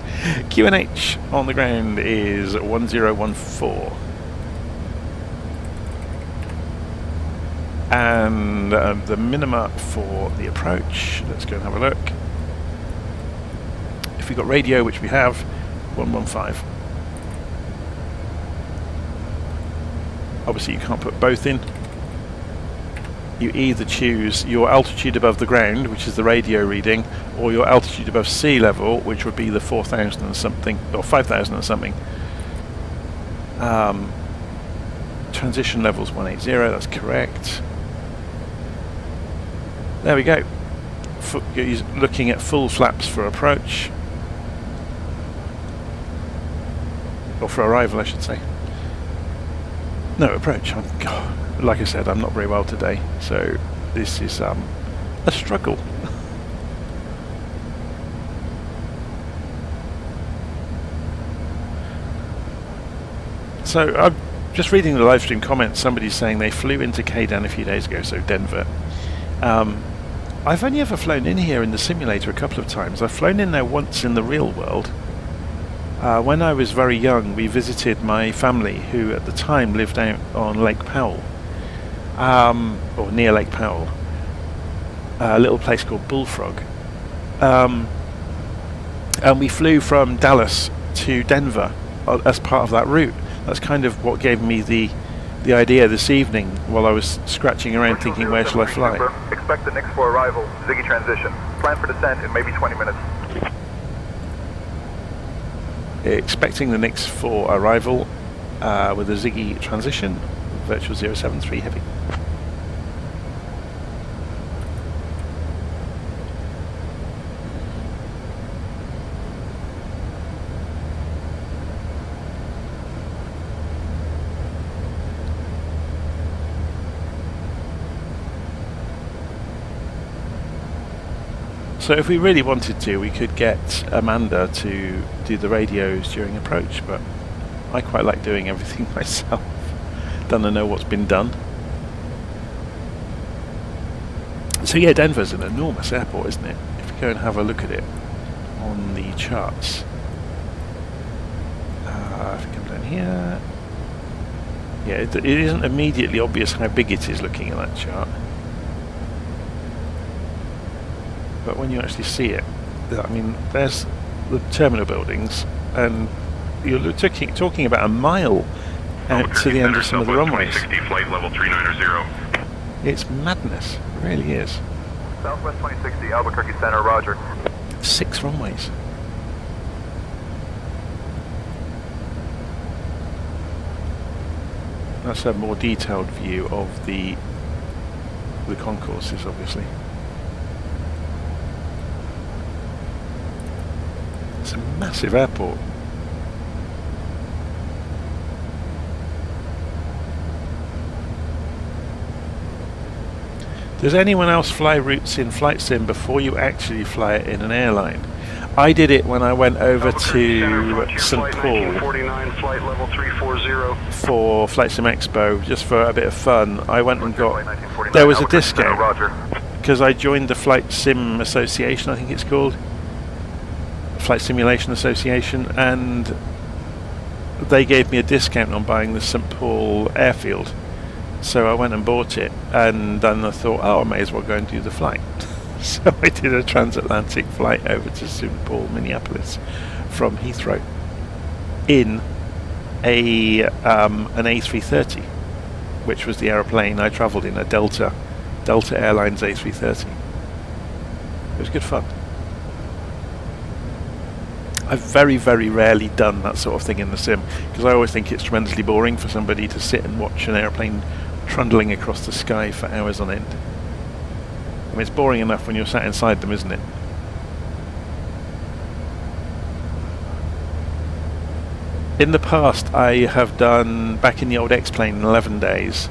QNH on the ground is 1014. And the minima for the approach, let's go and have a look. If we've got radio, which we have, 115. Obviously you can't put both in. You either choose your altitude above the ground, which is the radio reading, or your altitude above sea level, which would be the 4,000 and something, or 5,000 and something. Transition levels 180, that's correct. There we go. You're looking at full flaps for approach. Or for arrival, I should say. No, approach. Like I said, I'm not very well today, so this is a struggle. So I'm just reading the live stream comments. Somebody's saying they flew into Kaidan a few days ago, so Denver. I've only ever flown in here in the simulator a couple of times. I've flown in there once in the real world. When I was very young, we visited my family, who at the time lived out on Lake Powell, or near Lake Powell, a little place called Bullfrog. And we flew from Dallas to Denver as part of that route. That's kind of what gave me the idea this evening while I was scratching around thinking, where shall I fly? Expect the next for arrival, Ziggy transition. Plan for descent in maybe 20 minutes. Expecting the Nix for arrival with a Ziggy transition, Virtual 073 Heavy. So if we really wanted to, we could get Amanda to do the radios during approach, but I quite like doing everything myself. Don't know what's been done. So yeah, Denver's an enormous airport, isn't it? If you go and have a look at it on the charts. If you come down here, yeah, it isn't immediately obvious how big it is looking at that chart. But when you actually see it, I mean, there's the terminal buildings, and you're talking about a mile out to the end of some of the runways. 2060, flight level 3990. It's madness, it really is. Southwest 2060, Albuquerque Center, roger. 6 runways. That's a more detailed view of the concourses, obviously. It's a massive airport. Does anyone else fly routes in Flight Sim before you actually fly it in an airline? I did it when I went over to St. Paul for Flight Sim Expo, just for a bit of fun. I went and got, there was a discount because I joined the Flight Sim Association, I think it's called, Flight Simulation Association, and they gave me a discount on buying the St. Paul airfield. So I went and bought it, and then I thought, oh, I may as well go and do the flight. So I did a transatlantic flight over to St. Paul, Minneapolis, from Heathrow in an A330, which was the aeroplane I travelled in, a Delta Airlines A330. It was good fun. I've very, very rarely done that sort of thing in the sim, because I always think it's tremendously boring for somebody to sit and watch an aeroplane trundling across the sky for hours on end. I mean, it's boring enough when you're sat inside them, isn't it? In the past, I have done, back in the old X-Plane in 11 days,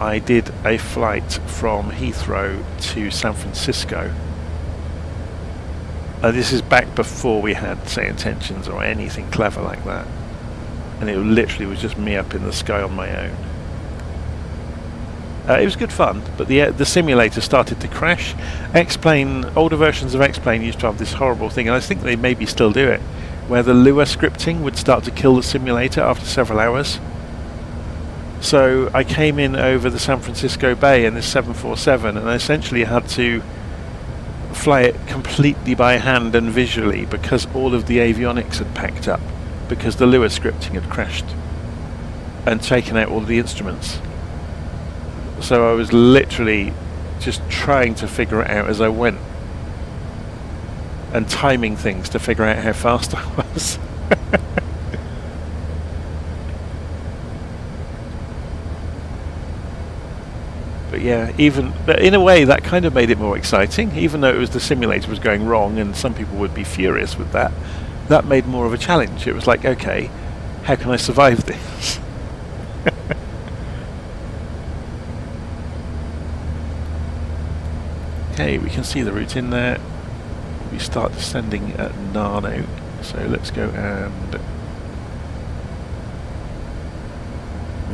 I did a flight from Heathrow to San Francisco. This is back before we had SayIntentions or anything clever like that. And it literally was just me up in the sky on my own. It was good fun, but the simulator started to crash. X-Plane, older versions of X-Plane used to have this horrible thing, and I think they maybe still do it, where the Lua scripting would start to kill the simulator after several hours. So I came in over the San Francisco Bay in this 747, and I essentially had to fly it completely by hand and visually because all of the avionics had packed up, because the Lua scripting had crashed and taken out all of the instruments. So I was literally just trying to figure it out as I went and timing things to figure out how fast I was. But yeah, but in a way that kind of made it more exciting, even though it was the simulator was going wrong and some people would be furious with that. That made more of a challenge. It was like, okay, how can I survive this? Okay, we can see the route in there. We start descending at Nano, so let's go and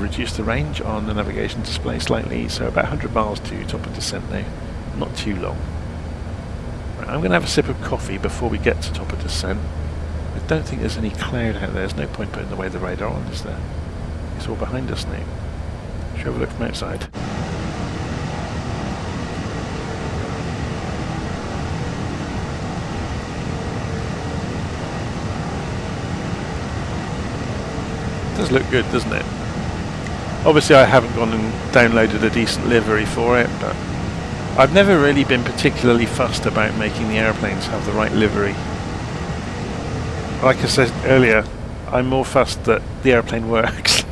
reduce the range on the navigation display slightly, so about 100 miles to top of descent now, not too long. Right, I'm going to have a sip of coffee before we get to top of descent. I don't think there's any cloud out there. There's no point putting away the radar on, is there? It's all behind us now. Should we have a look from outside? It does look good, doesn't it? Obviously I haven't gone and downloaded a decent livery for it, but I've never really been particularly fussed about making the airplanes have the right livery. Like I said earlier, I'm more fussed that the airplane works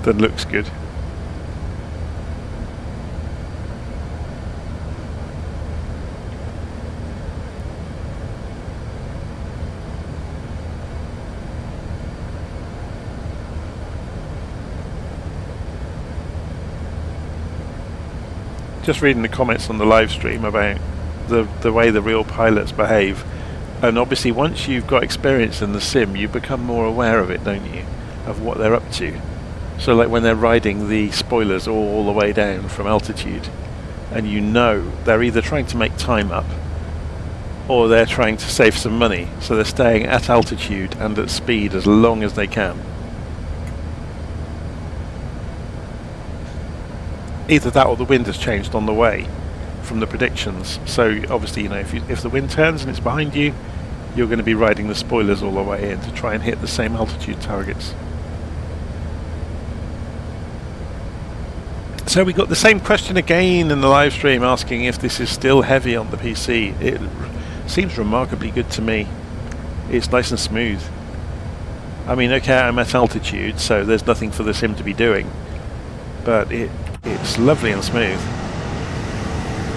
than looks good. Just reading the comments on the live stream about the way the real pilots behave, and obviously once you've got experience in the sim you become more aware of it, don't you, of what they're up to. So like when they're riding the spoilers all the way down from altitude, and you know they're either trying to make time up or they're trying to save some money, so they're staying at altitude and at speed as long as they can. Either that or the wind has changed on the way from the predictions. So obviously, you know, if the wind turns and it's behind you, you're going to be riding the spoilers all the way in to try and hit the same altitude targets. So we got the same question again in the live stream, asking if this is still heavy on the PC. It seems remarkably good to me. It's nice and smooth. I mean, okay, I'm at altitude, so there's nothing for the sim to be doing, but it's lovely and smooth.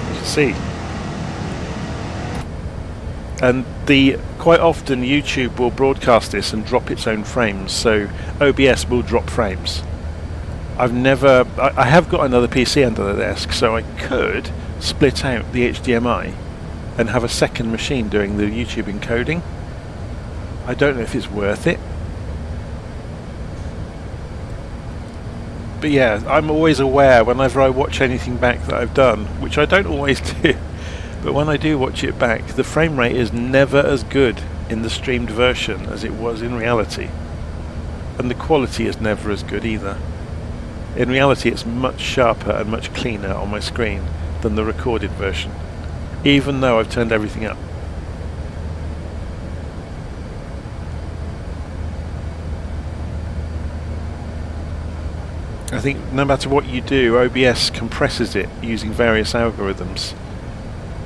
You can see. And quite often YouTube will broadcast this and drop its own frames, so OBS will drop frames. I have got another PC under the desk, so I could split out the HDMI and have a second machine doing the YouTube encoding. I don't know if it's worth it. But yeah, I'm always aware whenever I watch anything back that I've done, which I don't always do, but when I do watch it back, the frame rate is never as good in the streamed version as it was in reality. And the quality is never as good either. In reality, it's much sharper and much cleaner on my screen than the recorded version, even though I've turned everything up. I think no matter what you do, OBS compresses it using various algorithms.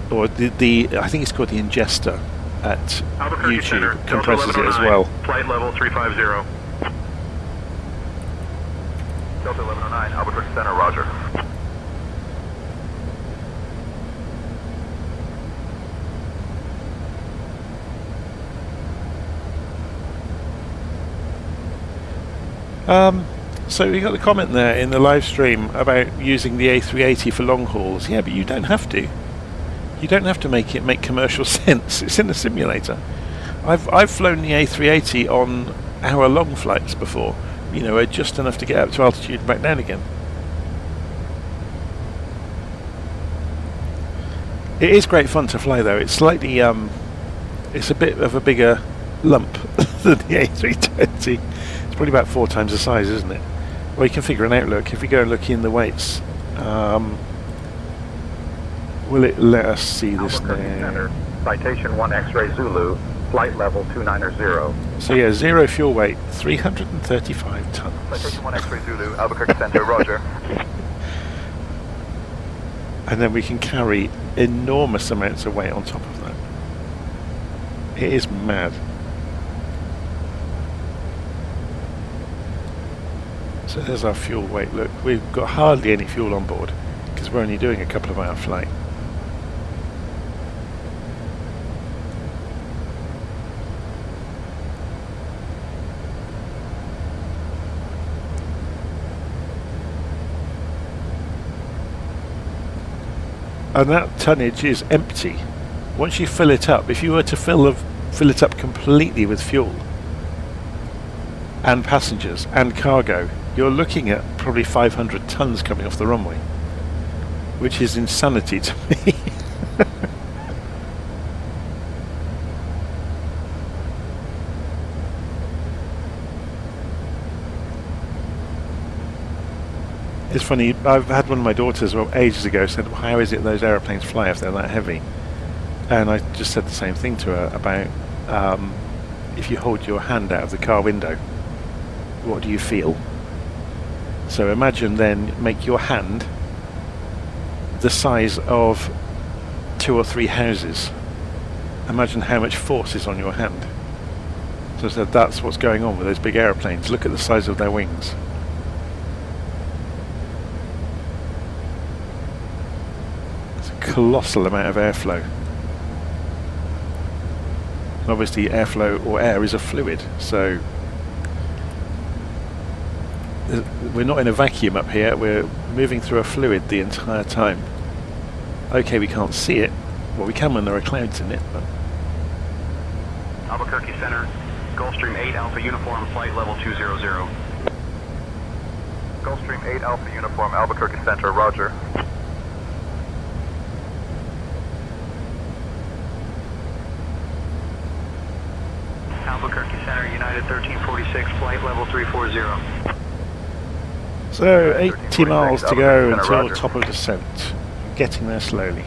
Or I think it's called the ingester at Albuquerque YouTube Center, compresses Delta it as well. Flight level 350. Delta 1109, Albuquerque Center, roger. So we got the comment there in the live stream about using the A380 for long hauls. Yeah, but you don't have to. You don't have to make it make commercial sense. It's in the simulator. I've flown the A380 on hour-long flights before. You know, just enough to get up to altitude and back down again. It is great fun to fly though. It's slightly, it's a bit of a bigger lump than the A320. It's probably about 4 times the size, isn't it? Well, you can figure an outlook. If we go and look in the weights, will it let us see this now? Citation 1 X-ray Zulu, flight level 290. So yeah, 0 fuel weight, 335 tons. Citation 1 X-ray Zulu, Albuquerque Center, roger. And then we can carry enormous amounts of weight on top of that. It is mad. So there's our fuel weight. Look, we've got hardly any fuel on board because we're only doing a couple of hour flight. And that tonnage is empty. Once you fill it up, if you were to fill it up completely with fuel and passengers and cargo, you're looking at probably 500 tons coming off the runway, which is insanity to me. It's funny, I've had one of my daughters ages ago said, well, how is it those aeroplanes fly if they're that heavy? And I just said the same thing to her about if you hold your hand out of the car window, what do you feel? So imagine then, make your hand the size of 2 or 3 houses. Imagine how much force is on your hand. So I said, that's what's going on with those big aeroplanes. Look at the size of their wings. Colossal amount of airflow. Obviously airflow or air is a fluid, so we're not in a vacuum up here, we're moving through a fluid the entire time. Okay, we can't see it, well we can when there are clouds in it, but Albuquerque Center, Gulfstream 8 Alpha Uniform, flight level 200. Gulfstream 8 Alpha Uniform, Albuquerque Center, roger. Albuquerque Center, United 1346, flight level 340. So 80 miles to go until top of descent. Getting there slowly.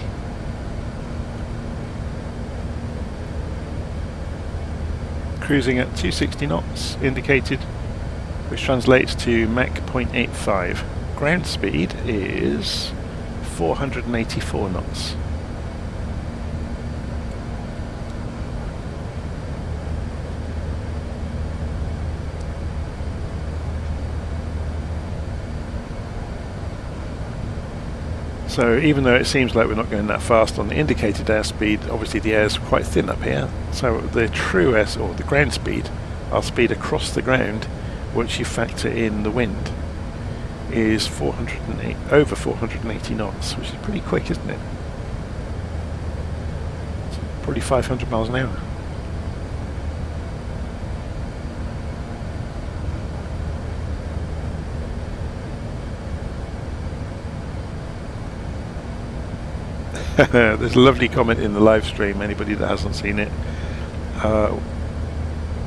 Cruising at 260 knots indicated, which translates to Mach 0.85. Ground speed is 484 knots. So even though it seems like we're not going that fast on the indicated airspeed, obviously the air is quite thin up here. So the true or the ground speed, our speed across the ground, once you factor in the wind, is over 480 knots, which is pretty quick, isn't it? It's probably 500 miles an hour. There's a lovely comment in the live stream, anybody that hasn't seen it.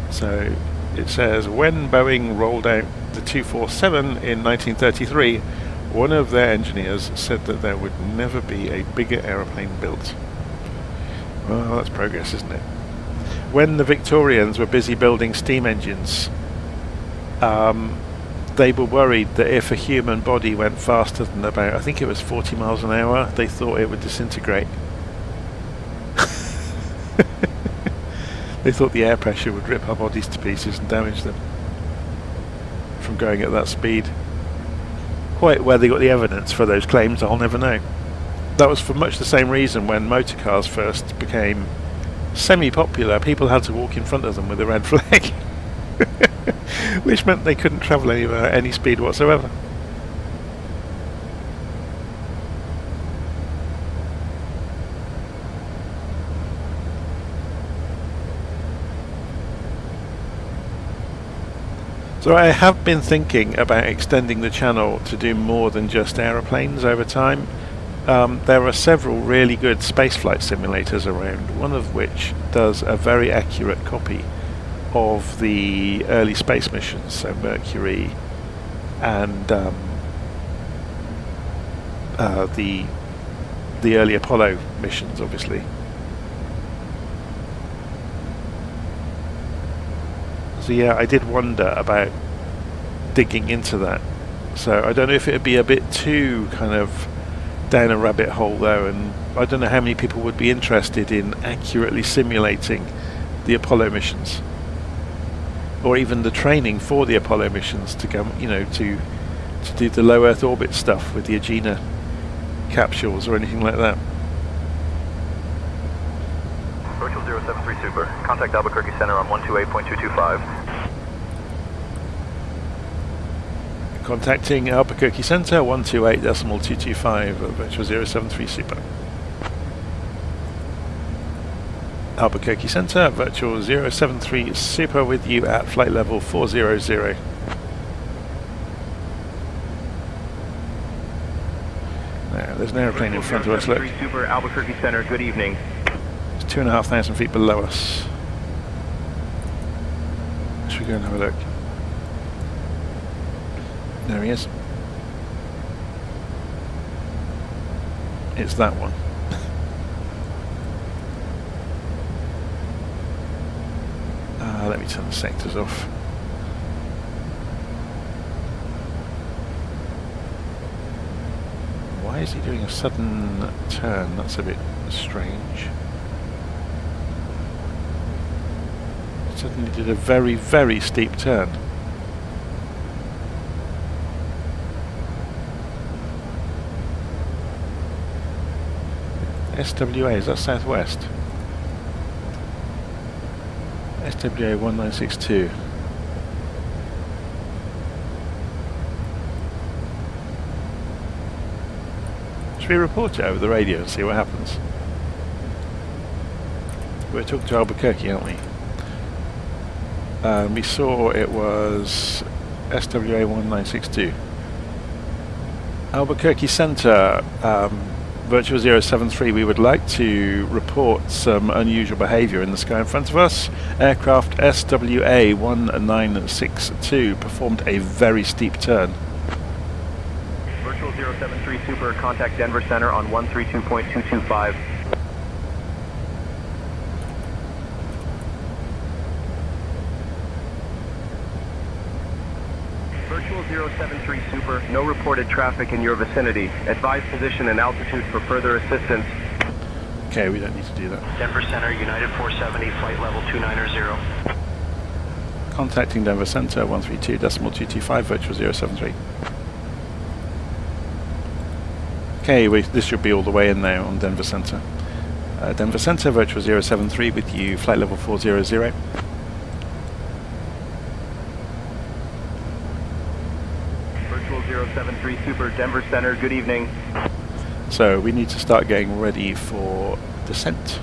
So it says, when Boeing rolled out the 247 in 1933, one of their engineers said that there would never be a bigger aeroplane built. Well, that's progress, isn't it? When the Victorians were busy building steam engines, they were worried that if a human body went faster than about, I think it was 40 miles an hour, they thought it would disintegrate. They thought the air pressure would rip our bodies to pieces and damage them from going at that speed. Quite where they got the evidence for those claims, I'll never know. That was for much the same reason when motor cars first became semi-popular. People had to walk in front of them with a red flag. Which meant they couldn't travel anywhere at any speed whatsoever. So I have been thinking about extending the channel to do more than just aeroplanes over time. there are several really good spaceflight simulators around, one of which does a very accurate copy of the early space missions, so Mercury and the early Apollo missions, obviously. So yeah, I did wonder about digging into that. So I don't know if it would be a bit too kind of down a rabbit hole though, and I don't know how many people would be interested in accurately simulating the Apollo missions, or even the training for the Apollo missions to go, you know, to do the low Earth orbit stuff with the Agena capsules or anything like that. Virtual 073 Super. Contact Albuquerque Center on 128.225. Contacting Albuquerque Center 128.225 Virtual 073 Super. Albuquerque Center Virtual 073 Super with you at flight level 400. Now, there's an aeroplane in front of us, look. Super, Albuquerque Center, good evening. It's 2,500 feet below us. Should we go and have a look? There he is. It's that one. Let me turn the sectors off. Why is he doing a sudden turn? That's a bit strange. Suddenly did a very, very steep turn. SWA, is that southwest? SWA 1962. Should we report it over the radio and see what happens? We're talking to Albuquerque, aren't we? We saw it was SWA 1962. Albuquerque Center, Virtual 073, we would like to report some unusual behaviour in the sky in front of us. Aircraft SWA 1962 performed a very steep turn. Virtual 073 Super, contact Denver Center on 132.225. Virtual 073 Super, no reported traffic in your vicinity. Advise position and altitude for further assistance. Okay, we don't need to do that. Denver Center, United 470, flight level 290. Contacting Denver Center 132.225, Virtual 073. Okay, this should be all the way in now on Denver Center. Denver Center, Virtual 073 with you, flight level 400. Virtual 073 Super, Denver Center, good evening. So we need to start getting ready for descent.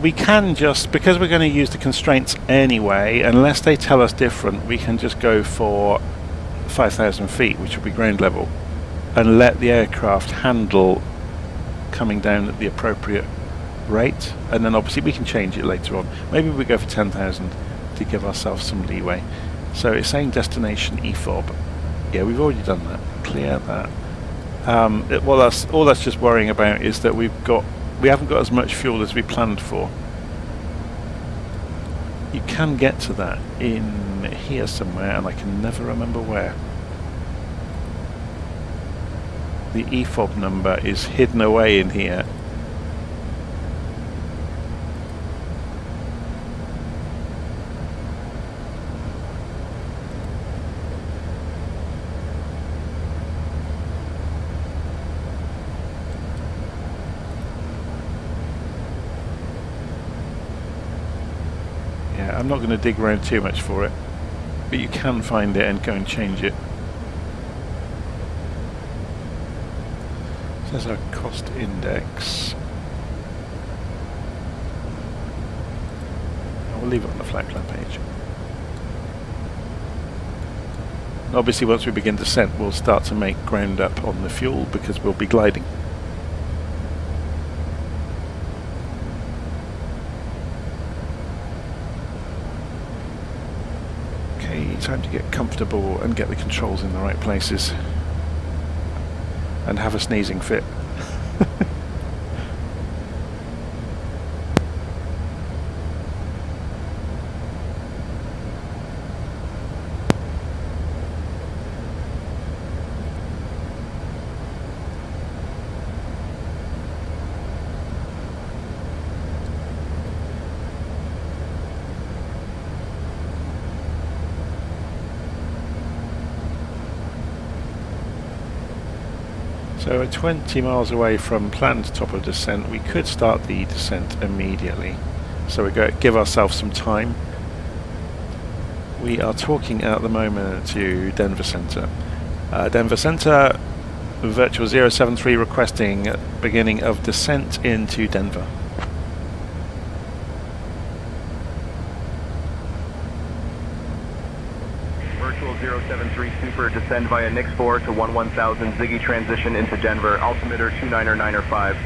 We can just, because we're going to use the constraints anyway, unless they tell us different, we can just go for 5,000 feet, which will be ground level, and let the aircraft handle coming down at the appropriate rate, and then obviously we can change it later on. Maybe we go for 10,000 to give ourselves some leeway. So it's saying destination EFOB. Yeah, we've already done that. Clear that. Well, all that's just worrying about is that we haven't got as much fuel as we planned for. You can get to that in here somewhere, and I can never remember where. The EFOB number is hidden away in here. I'm not going to dig around too much for it, but you can find it and go and change it. There's our cost index. We'll leave it on the flight plan page. Obviously once we begin descent we'll start to make ground up on the fuel because we'll be gliding. Okay, time to get comfortable and get the controls in the right places and have a sneezing fit. So at 20 miles away from planned top of descent, we could start the descent immediately. So we give ourselves some time. We are talking at the moment to Denver Center. Denver Center, Virtual 073 requesting beginning of descent into Denver. Virtual 073 Super, descend via Nix 4 to 11000, Ziggy transition into Denver, altimeter 299er5.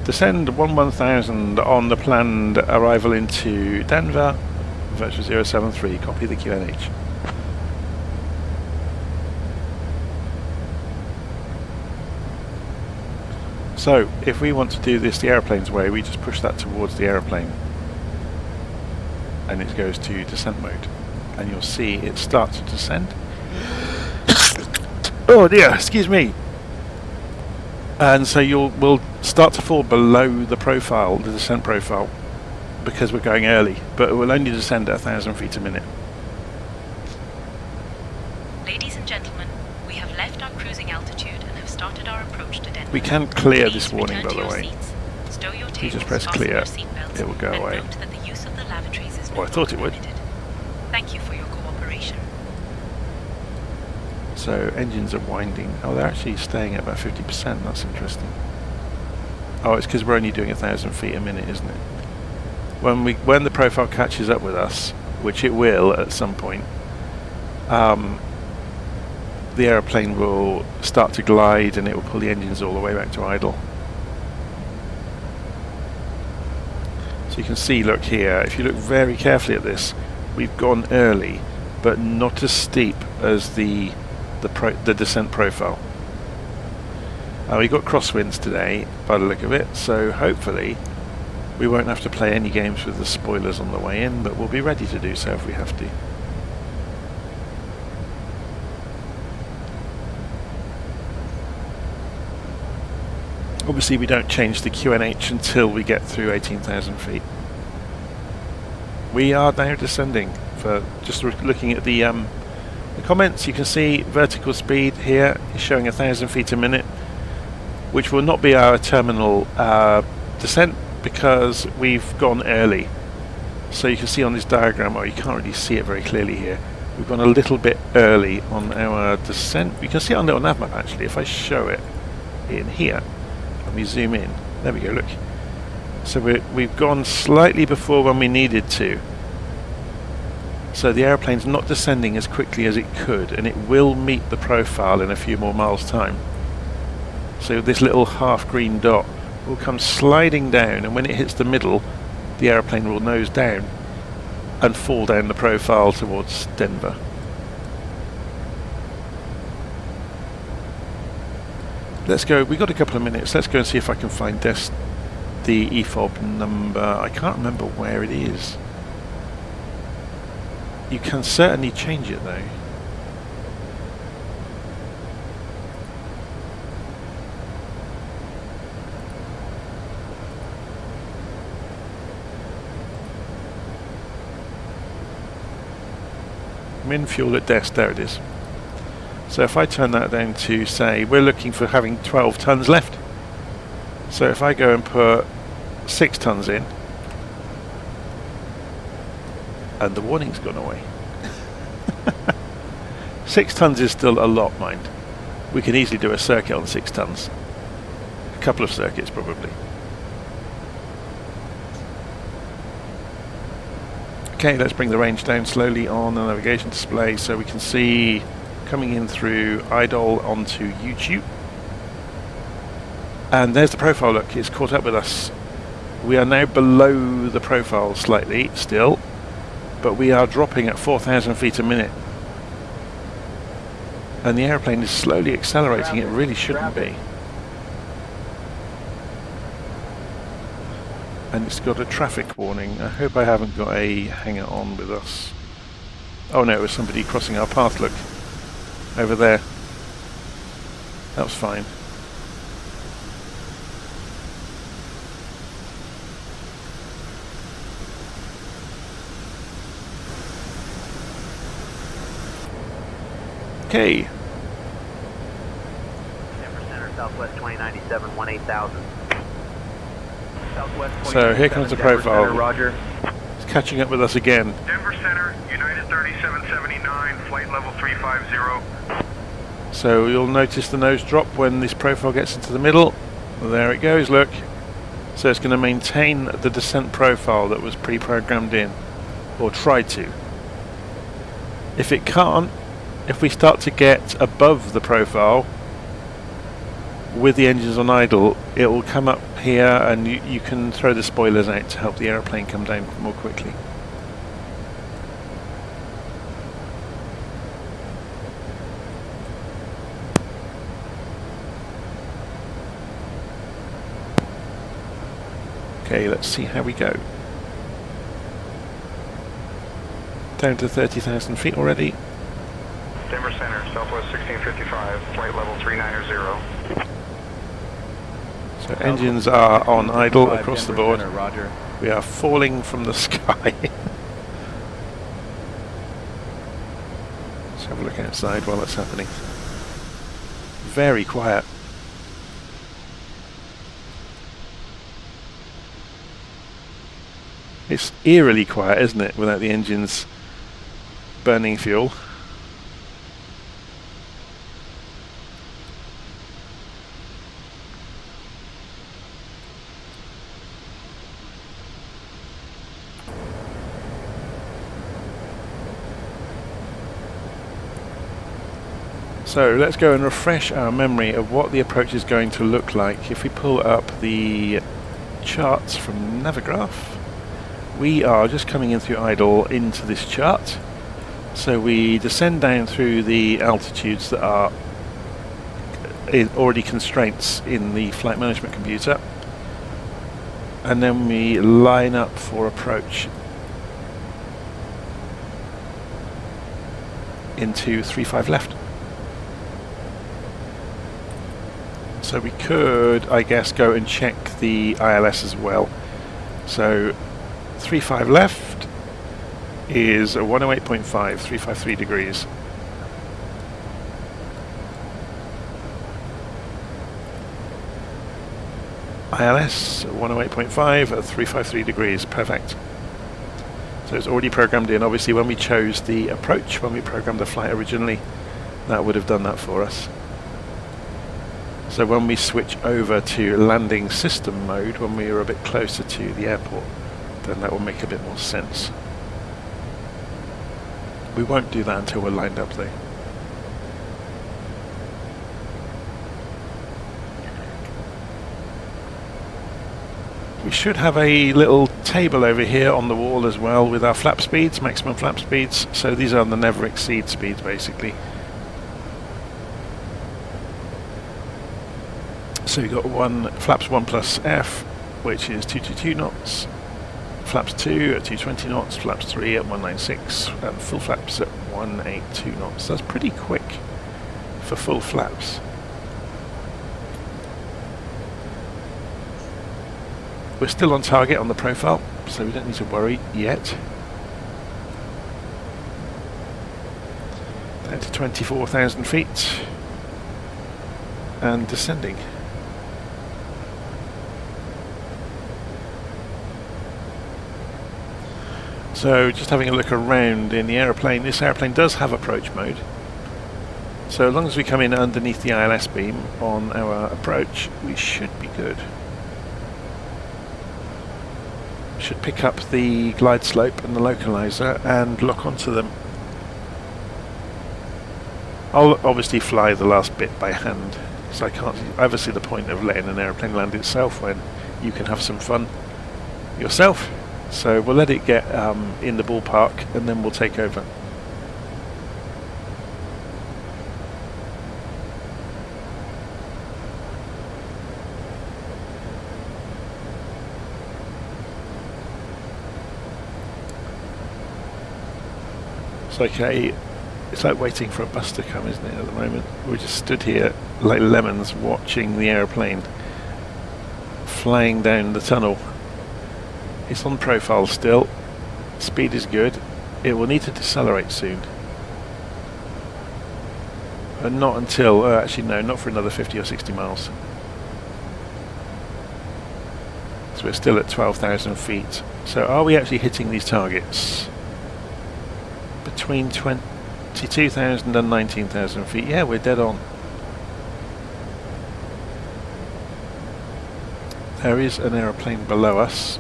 Descend 11000 on the planned arrival into Denver, Virtual 073, copy the QNH. So, if we want to do this the aeroplane's way, we just push that towards the aeroplane and it goes to descent mode. And you'll see it starts to descend. Oh dear, excuse me. And so we'll start to fall below the profile, the descent profile, because we're going early, but it will only descend at 1,000 feet a minute. Ladies and gentlemen, we have left our cruising altitude and have started our approach to Denver. We can clear Please this warning, by the way. Stow your If you just tables, press clear, fasten your seatbelts, it will go and away. note that the use of the lavatories is Oh, I thought it would. Thank you for your cooperation. So engines are winding. Oh, they're actually staying at about 50%. That's interesting. Oh, it's because we're only doing 1,000 feet a minute, isn't it? When the profile catches up with us, which it will at some point, the aeroplane will start to glide and it will pull the engines all the way back to idle. So you can see, look here, if you look very carefully at this, we've gone early, but not as steep as the descent profile. We've got crosswinds today, by the look of it, so hopefully we won't have to play any games with the spoilers on the way in, but we'll be ready to do so if we have to. Obviously we don't change the QNH until we get through 18,000 feet. We are now descending. For just looking at the comments, you can see vertical speed here is showing 1,000 feet a minute, which will not be our terminal descent because we've gone early. So you can see on this diagram, or you can't really see it very clearly here, we've gone a little bit early on our descent. You can see it on LittleNavMap actually. If I show it in here and we zoom in, there we go, look. So we've gone slightly before when we needed to. So the aeroplane's not descending as quickly as it could, and it will meet the profile in a few more miles' time. So this little half green dot will come sliding down, and when it hits the middle, the aeroplane will nose down and fall down the profile towards Denver. Let's go, we've got a couple of minutes, let's go and see if I can find the EFOB number. I can't remember where it is. You can certainly change it though. Min fuel at desk, there it is. So if I turn that down to, say, we're looking for having 12 tons left. So if I go and put 6 tons in, and the warning's gone away. 6 tons is still a lot, mind. We can easily do a circuit on 6 tons. A couple of circuits probably. Okay, let's bring the range down slowly on the navigation display so we can see coming in through idle onto YouTube. And there's the profile, look, it's caught up with us. We are now below the profile slightly still, but we are dropping at 4,000 feet a minute. And the airplane is slowly accelerating, it really shouldn't be. And it's got a traffic warning. I hope I haven't got a hanger on with us. Oh no, it was somebody crossing our path, look. Over there. That was fine. Okay. Denver Center, Southwest 2097, 18,000. So here comes the profile. Center, Roger. It's catching up with us again. Denver Center, United 3779, flight level 350. So you'll notice the nose drop when this profile gets into the middle. There it goes, look. So it's going to maintain the descent profile that was pre-programmed in, or try to. If it can't, if we start to get above the profile with the engines on idle, it will come up here and you can throw the spoilers out to help the aeroplane come down more quickly. Okay, let's see how we go. Down to 30,000 feet already. Denver Center, Southwest 1655, flight level 390. So engines are on idle across the board. Center, Roger. We are falling from the sky. Let's have a look outside while that's happening. Very quiet. It's eerily quiet, isn't it, without the engines burning fuel. So let's go and refresh our memory of what the approach is going to look like. If we pull up the charts from Navigraph, we are just coming in through idle into this chart. So we descend down through the altitudes that are already constraints in the flight management computer, and then we line up for approach into 35 left. So we could, I guess, go and check the ILS as well. So 35 left is a 108.5, 353 degrees. ILS 108.5 at 353 degrees, perfect. So it's already programmed in. Obviously when we chose the approach, when we programmed the flight originally, that would have done that for us. So when we switch over to landing system mode, when we are a bit closer to the airport, then that will make a bit more sense. We won't do that until we're lined up though. We should have a little table over here on the wall as well with our flap speeds, maximum flap speeds. So these are the never exceed speeds basically. So you've got flaps 1 plus F, which is 222 knots, flaps 2 at 220 knots, flaps 3 at 196, and full flaps at 182 knots. That's pretty quick for full flaps. We're still on target on the profile, so we don't need to worry yet. Down to 24,000 feet and descending. So just having a look around in the aeroplane, this aeroplane does have approach mode. So as long as we come in underneath the ILS beam on our approach, we should be good. Should pick up the glide slope and the localizer and lock onto them. I'll obviously fly the last bit by hand, so I can't ever see the point of letting an aeroplane land itself when you can have some fun yourself. So we'll let it get in the ballpark and then we'll take over. It's okay. It's like waiting for a bus to come, isn't it, at the moment? We just stood here like lemons watching the aeroplane flying down the tunnel. It's on profile still. Speed is good. It will need to decelerate soon. And not until, actually no, not for another 50 or 60 miles. So we're still at 12,000 feet. So are we actually hitting these targets? Between 22,000 and 19,000 feet. Yeah, we're dead on. There is an aeroplane below us,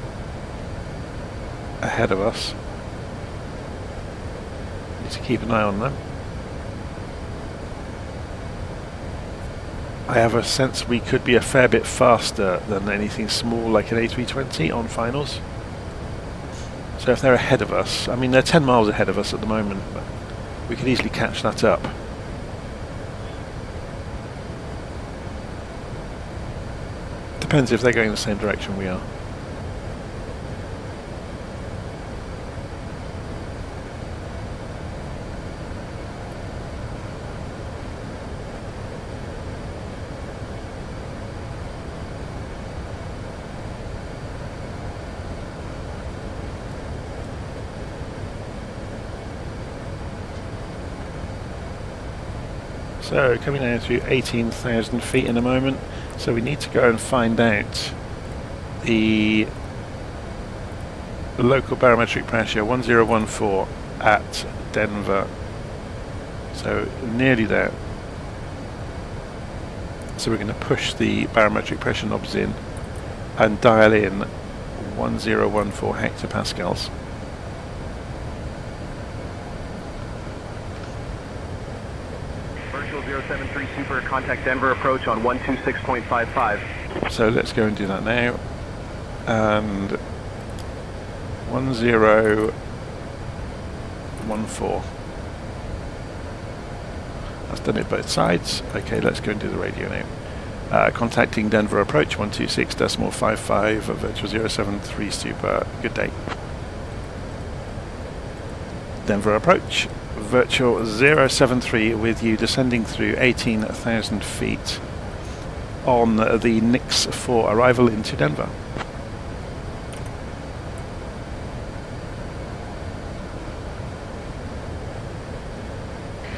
ahead of us. Need to keep an eye on them. I have a sense we could be a fair bit faster than anything small like an A320 on finals. So if they're ahead of us, I mean they're 10 miles ahead of us at the moment, but we could easily catch that up. Depends if they're going the same direction we are. So coming down through 18,000 feet in a moment, so we need to go and find out the local barometric pressure 1014 at Denver. So nearly there. So we're going to push the barometric pressure knobs in and dial in 1014 hectopascals. Virtual 073 Super, contact Denver approach on 126.55. So let's go and do that now. And 1014. That's done it both sides. Okay, let's go and do the radio now. Contacting Denver approach 126.55 virtual 073 Super. Good day. Denver approach. Virtual 073 with you descending through 18,000 feet on the Nix for arrival into Denver.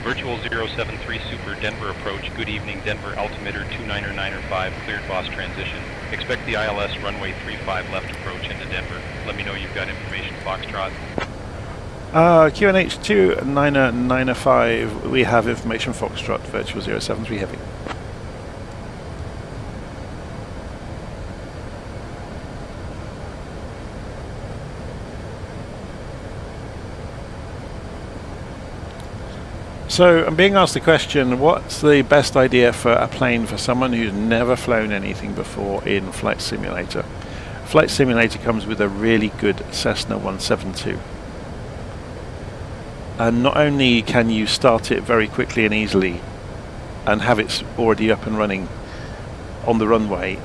Virtual 073 Super, Denver approach. Good evening, Denver altimeter 29905, cleared boss transition. Expect the ILS runway 35 left approach into Denver. Let me know you've got information, Foxtrot. QNH 29905, we have information, Foxtrot, virtual 073 heavy. So I'm being asked the question, what's the best idea for a plane for someone who's never flown anything before in Flight Simulator? Flight Simulator comes with a really good Cessna 172. And not only can you start it very quickly and easily and have it already up and running on the runway,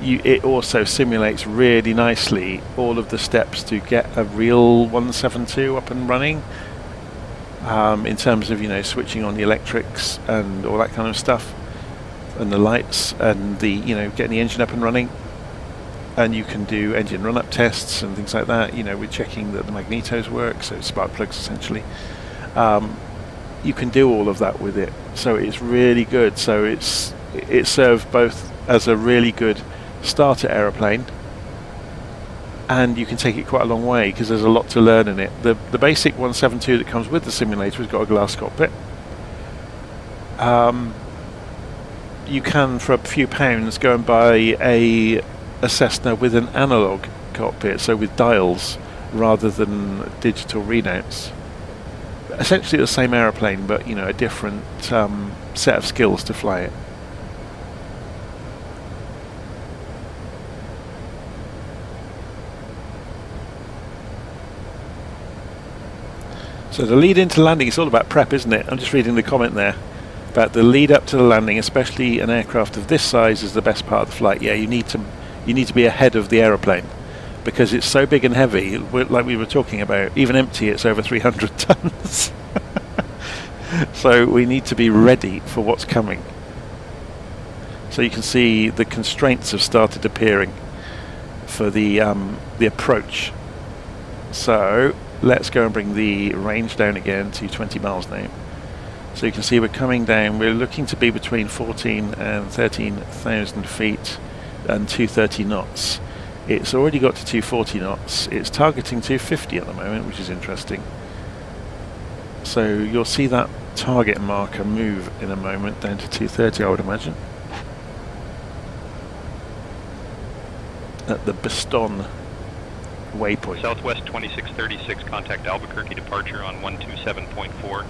it also simulates really nicely all of the steps to get a real 172 up and running, in terms of, you know, switching on the electrics and all that kind of stuff, and the lights and the, you know, getting the engine up and running. And you can do engine run-up tests and things like that, you know, with checking that the magnetos work, so spark plugs essentially. You can do all of that with it, so it's really good. So it serves both as a really good starter aeroplane, and you can take it quite a long way because there's a lot to learn in it. The basic 172 that comes with the simulator has got a glass cockpit. You can, for a few pounds, go and buy a Cessna with an analog cockpit, so with dials rather than digital readouts. essentially the same aeroplane, but you know, a different set of skills to fly it. So the lead into landing is all about prep, isn't it? I'm just reading the comment there about the lead up to the landing, especially an aircraft of this size, is the best part of the flight. Yeah, you need to be ahead of the aeroplane because it's so big and heavy. Like we were talking about, even empty, it's over 300 tons. So we need to be ready for what's coming. So you can see the constraints have started appearing for the approach. So let's go and bring the range down again to 20 miles now. So you can see we're coming down. We're looking to be between 14 and 13,000 feet and 230 knots. It's already got to 240 knots. It's targeting 250 at the moment, which is interesting. So you'll see that target marker move in a moment down to 230, I would imagine. At the Baston waypoint. Southwest 2636, contact Albuquerque departure on 127.4.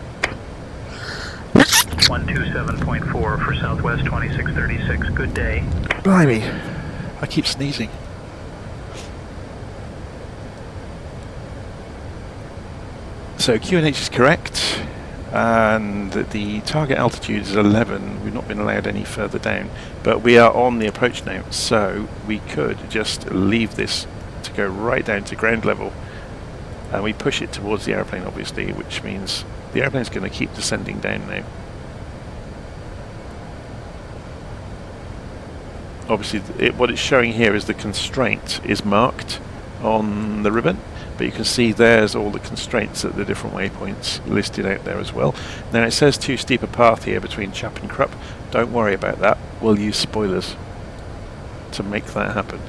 127.4 for Southwest 2636. Good day. Blimey, I keep sneezing. So QNH is correct, and the target altitude is 11. We've not been allowed any further down, but we are on the approach now, so we could just leave this to go right down to ground level, and we push it towards the airplane, obviously, which means the airplane is going to keep descending down now. Obviously, what it's showing here is the constraint is marked on the ribbon, but you can see there's all the constraints at the different waypoints listed out there as well. Now it says too steep a path here between Chap and Krupp. Don't worry about that. We'll use spoilers to make that happen.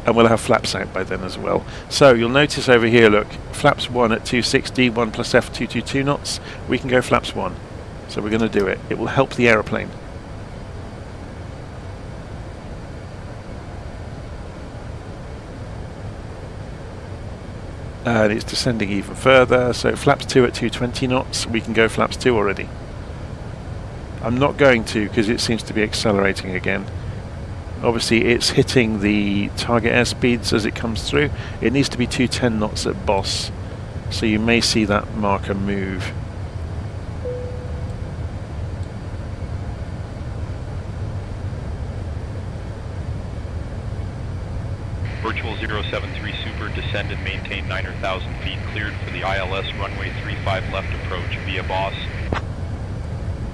And we'll have flaps out by then as well. So you'll notice over here, look, flaps 1 at 260, 1 plus F 222 knots. We can go flaps 1. So we're going to do it. It will help the aeroplane. And it's descending even further, so flaps 2 at 220 knots, we can go flaps 2 already. I'm not going to because it seems to be accelerating again. Obviously it's hitting the target airspeeds as it comes through. It needs to be 210 knots at boss, so you may see that marker move. Virtual 073 Super, descend and maintain 9,000 feet, cleared for the ILS runway 35 left approach via Boss.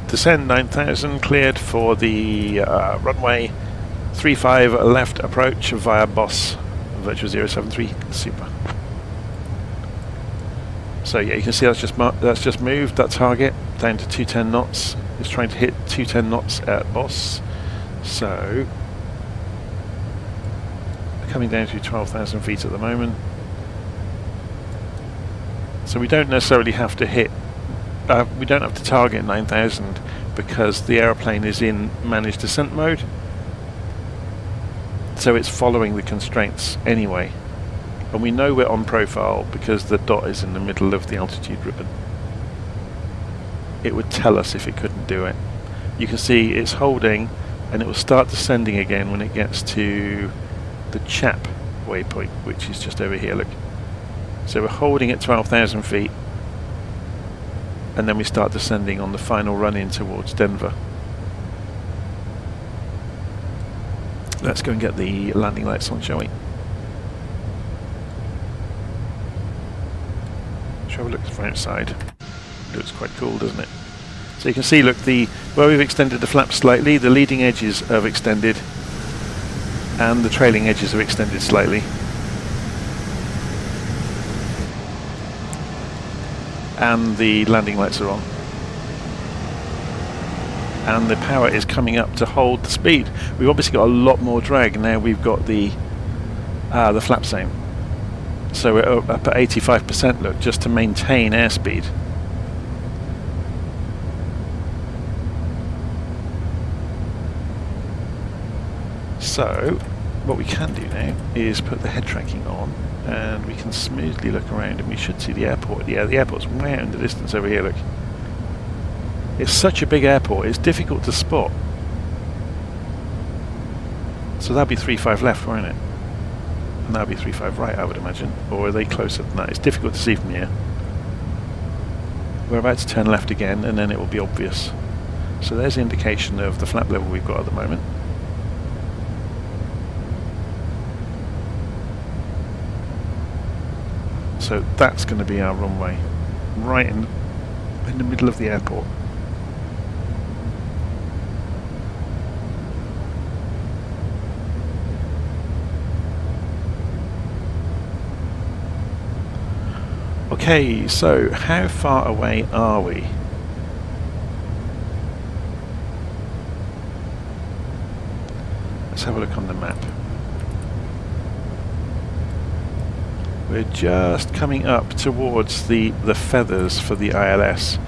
Descend 9,000, cleared for the runway 35 left approach via Boss, Virtual 073 Super. So yeah, you can see that's just moved that target down to 210 knots. It's trying to hit 210 knots at Boss. So coming down to 12,000 feet at the moment. So we don't necessarily have to hit, we don't have to target 9,000 because the aeroplane is in managed descent mode. So it's following the constraints anyway. And we know we're on profile because the dot is in the middle of the altitude ribbon. It would tell us if it couldn't do it. You can see it's holding and it will start descending again when it gets to the Chap waypoint, which is just over here, look. So we're holding at 12,000 feet and then we start descending on the final run in towards Denver. Let's go and get the landing lights on, shall we? Shall we look from outside? Looks quite cool, doesn't it? So you can see, look, where we've extended the flaps slightly, the leading edges have extended and the trailing edges have extended slightly. And the landing lights are on. And the power is coming up to hold the speed. We've obviously got a lot more drag now we've got the flaps out. So we're up at 85%, look, just to maintain airspeed. So what we can do now is put the head tracking on And we can smoothly look around and we should see the airport. Yeah, the airport's way out in the distance over here, look. It's such a big airport, it's difficult to spot. So that'll be 35 left, won't it? And that'll be 35 right, I would imagine. Or are they closer than that? It's difficult to see from here. We're about to turn left again and then it will be obvious. So there's the indication of the flap level we've got at the moment. So that's going to be our runway, right in the middle of the airport. Okay, so how far away are we? Let's have a look on the map. We're just coming up towards the feathers for the ILS.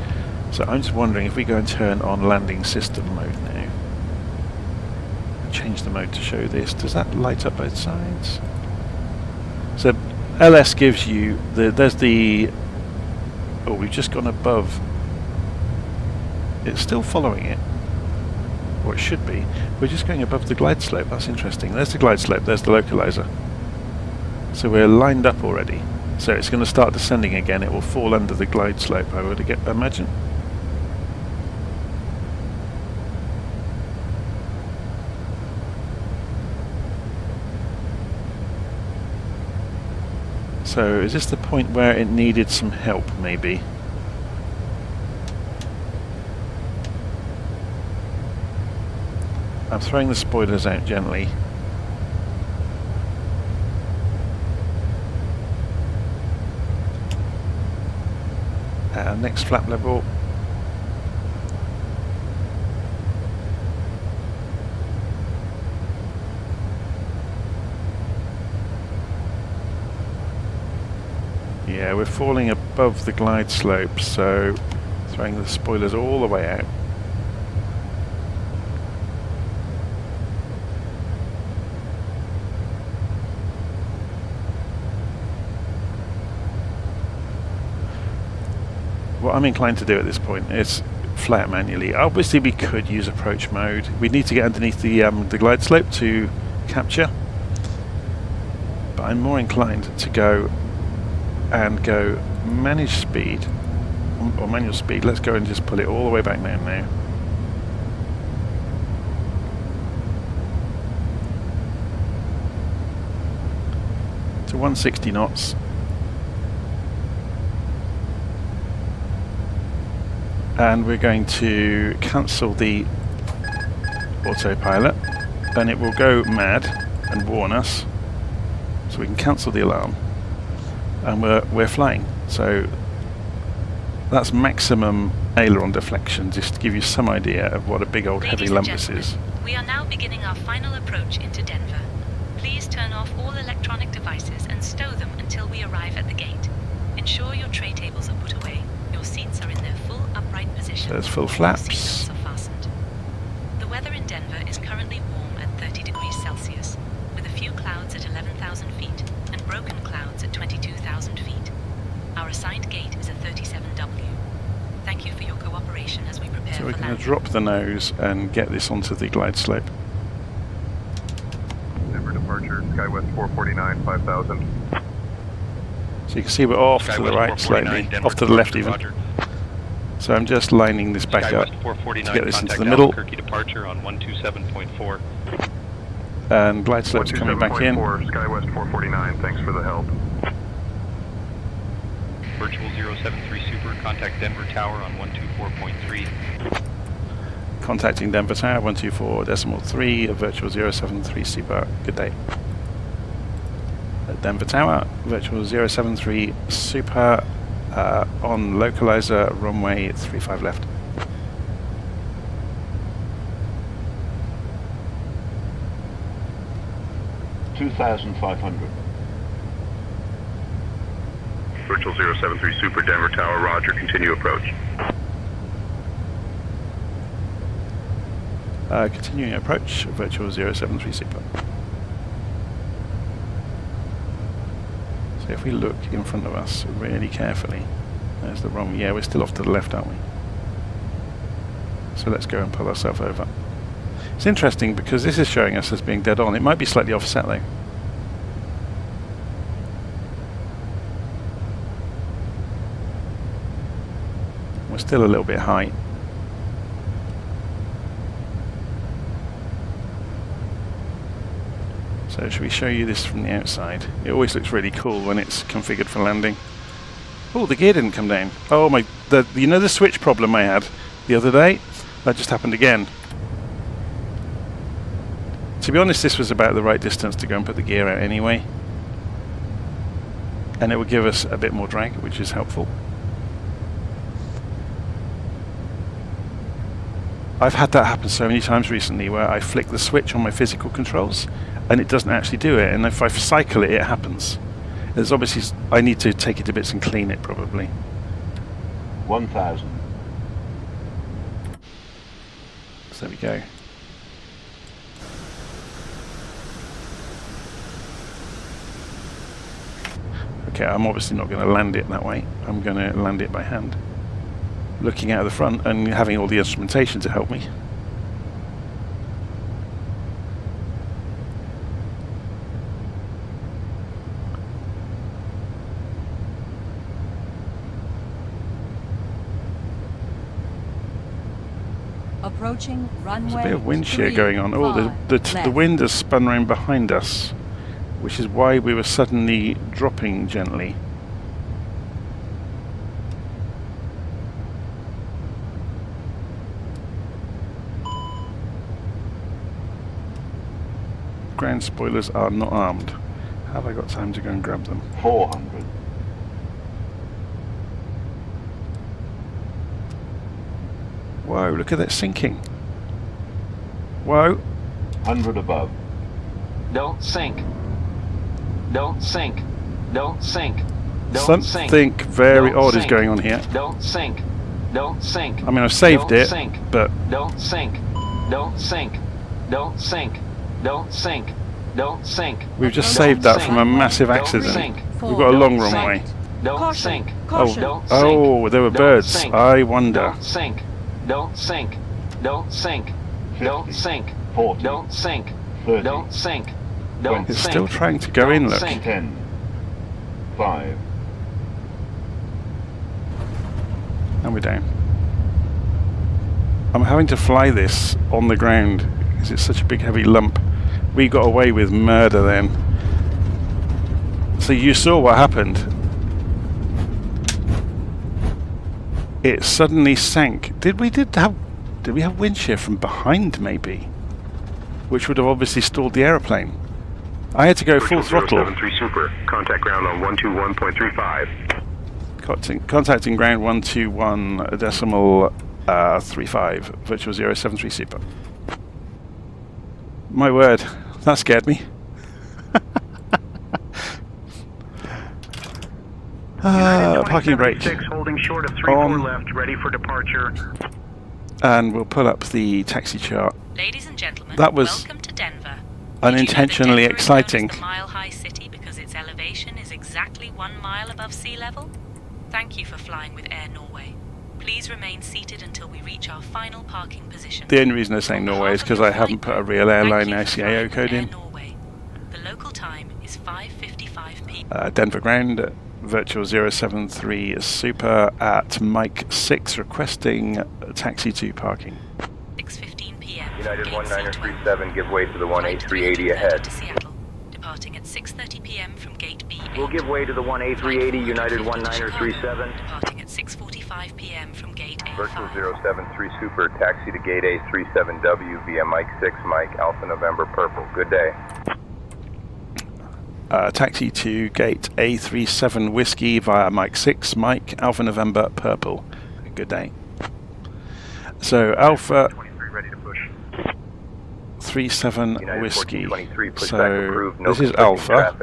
So I'm just wondering if we go and turn on landing system mode now. Change the mode to show this. Does that light up both sides? So LS gives you there's the oh, we've just gone above. It's still following it, or it should be. We're just going above the glide slope. That's interesting. There's the glide slope, there's the localizer. So we're lined up already. So it's going to start descending again. It will fall under the glide slope, I would imagine. So is this the point where it needed some help, maybe? I'm throwing the spoilers out gently. Next flap level. Yeah, we're falling above the glide slope, so throwing the spoilers all the way out. What I'm inclined to do at this point is fly it manually. Obviously we could use approach mode. We need to get underneath the glide slope to capture. But I'm more inclined to go manage speed, or manual speed. Let's go and just pull it all the way back down now. To 160 knots. And we're going to cancel the autopilot, and it will go mad and warn us, so we can cancel the alarm, and we're flying. So that's maximum aileron deflection, just to give you some idea of what a big old heavy lump this is. We are now beginning our final approach into Denver. Please turn off all electronic devices and stow them until we arrive at the gate. Ensure your tray tables are put away. Your seats are in their full upright position. There's full flaps. Seatbelts are fastened. The weather in Denver is currently warm at 30 degrees Celsius, with a few clouds at 11,000 feet and broken clouds at 22,000 feet. Our assigned gate is a 37W. Thank you for your cooperation as we prepare for landing. So we're going to drop the nose and get this onto the glide slope. Denver departure, SkyWest 449, 5,000. So you can see we're off to the right slightly, off to the left even. Roger. So I'm just lining this back up to get this into the middle. Albuquerque departure on 127.4. And glide slope's coming back in. SkyWest 449, thanks for the help. Virtual 073 Super, contact Denver Tower on 124.3. Contacting Denver Tower 124.3, Virtual 073 Super. Good day. Denver Tower, Virtual 073 Super, on localizer, runway 35 left. Virtual 073 Super, Denver Tower, roger, continue approach. Continuing approach, Virtual 073 Super. So if we look in front of us really carefully, there's the wrong, yeah, we're still off to the left, aren't we? So let's go and pull ourselves over. It's interesting because this is showing us as being dead on. It might be slightly offset though. We're still a little bit high. So should we show you this from the outside? It always looks really cool when it's configured for landing. Oh, the gear didn't come down. Oh my, you know the switch problem I had the other day? That just happened again. To be honest, this was about the right distance to go and put the gear out anyway. And it would give us a bit more drag, which is helpful. I've had that happen so many times recently where I flick the switch on my physical controls and it doesn't actually do it, and if I cycle it, it happens. There's obviously, I need to take it to bits and clean it probably. 1,000. So there we go. Okay, I'm obviously not going to land it that way. I'm going to land it by hand. Looking out of the front and having all the instrumentation to help me. Approaching runway. There's a bit of wind shear going on. Oh, the wind has spun round behind us, which is why we were suddenly dropping gently. Ground spoilers are not armed. Have I got time to go and grab them? 400. Whoa, look at that sinking. Whoa. 100 above. Don't sink. Don't sink. Don't sink. Don't sink. Something very odd is going on here. Don't sink. Don't sink. I mean, I've saved it, but... Don't sink. Don't sink. Don't sink. Don't sink. Don't sink. We've just saved that from a massive accident. We've got a long runway. Don't sink. Oh, there were birds. I wonder. Don't sink. Don't sink. Don't sink. Don't sink. 40. Don't sink. 30. Don't sink. Don't It's sink. still trying to go in, look. 10. 5. And we're down. I'm having to fly this on the ground because it's such a big heavy lump. We got away with murder then. So you saw what happened. It suddenly sank. Did we have wind shear from behind maybe? Which would have obviously stalled the aeroplane. I had to go full throttle. 073 Super, contact ground on 121.35. Contacting ground 121.35, virtual 073 Super. My word, that scared me. Parking brake. Holding short of 34 left, ready for departure. And we'll pull up the taxi chart. Ladies and gentlemen, that was welcome to Denver. unintentionally exciting. The mile-high city because its elevation is exactly 1 mile above sea level. Thank you for flying with Air Norway. Please remain seated until we reach our final parking position. The only reason they're saying Norway is because I haven't put a real airline ICAO code in. The local time is 5:55 p.m. Denver ground, virtual 073 Super at Mike 6, requesting taxi to parking. 6:15 p.m. United 1937, give way to the 18380 ahead. To Seattle, departing at 6:30 p.m. from Gate B. We'll give way to the 18380, United 1937. Departing at 6:45 p.m. from Gate A. Virtual 073 Super, taxi to Gate A37W via Mike 6, Mike Alpha November Purple. Good day. Taxi to Gate A37 Whiskey via Mike 6, Mike Alpha November Purple. Good day. So Alpha 37 Whiskey. So this is Alpha.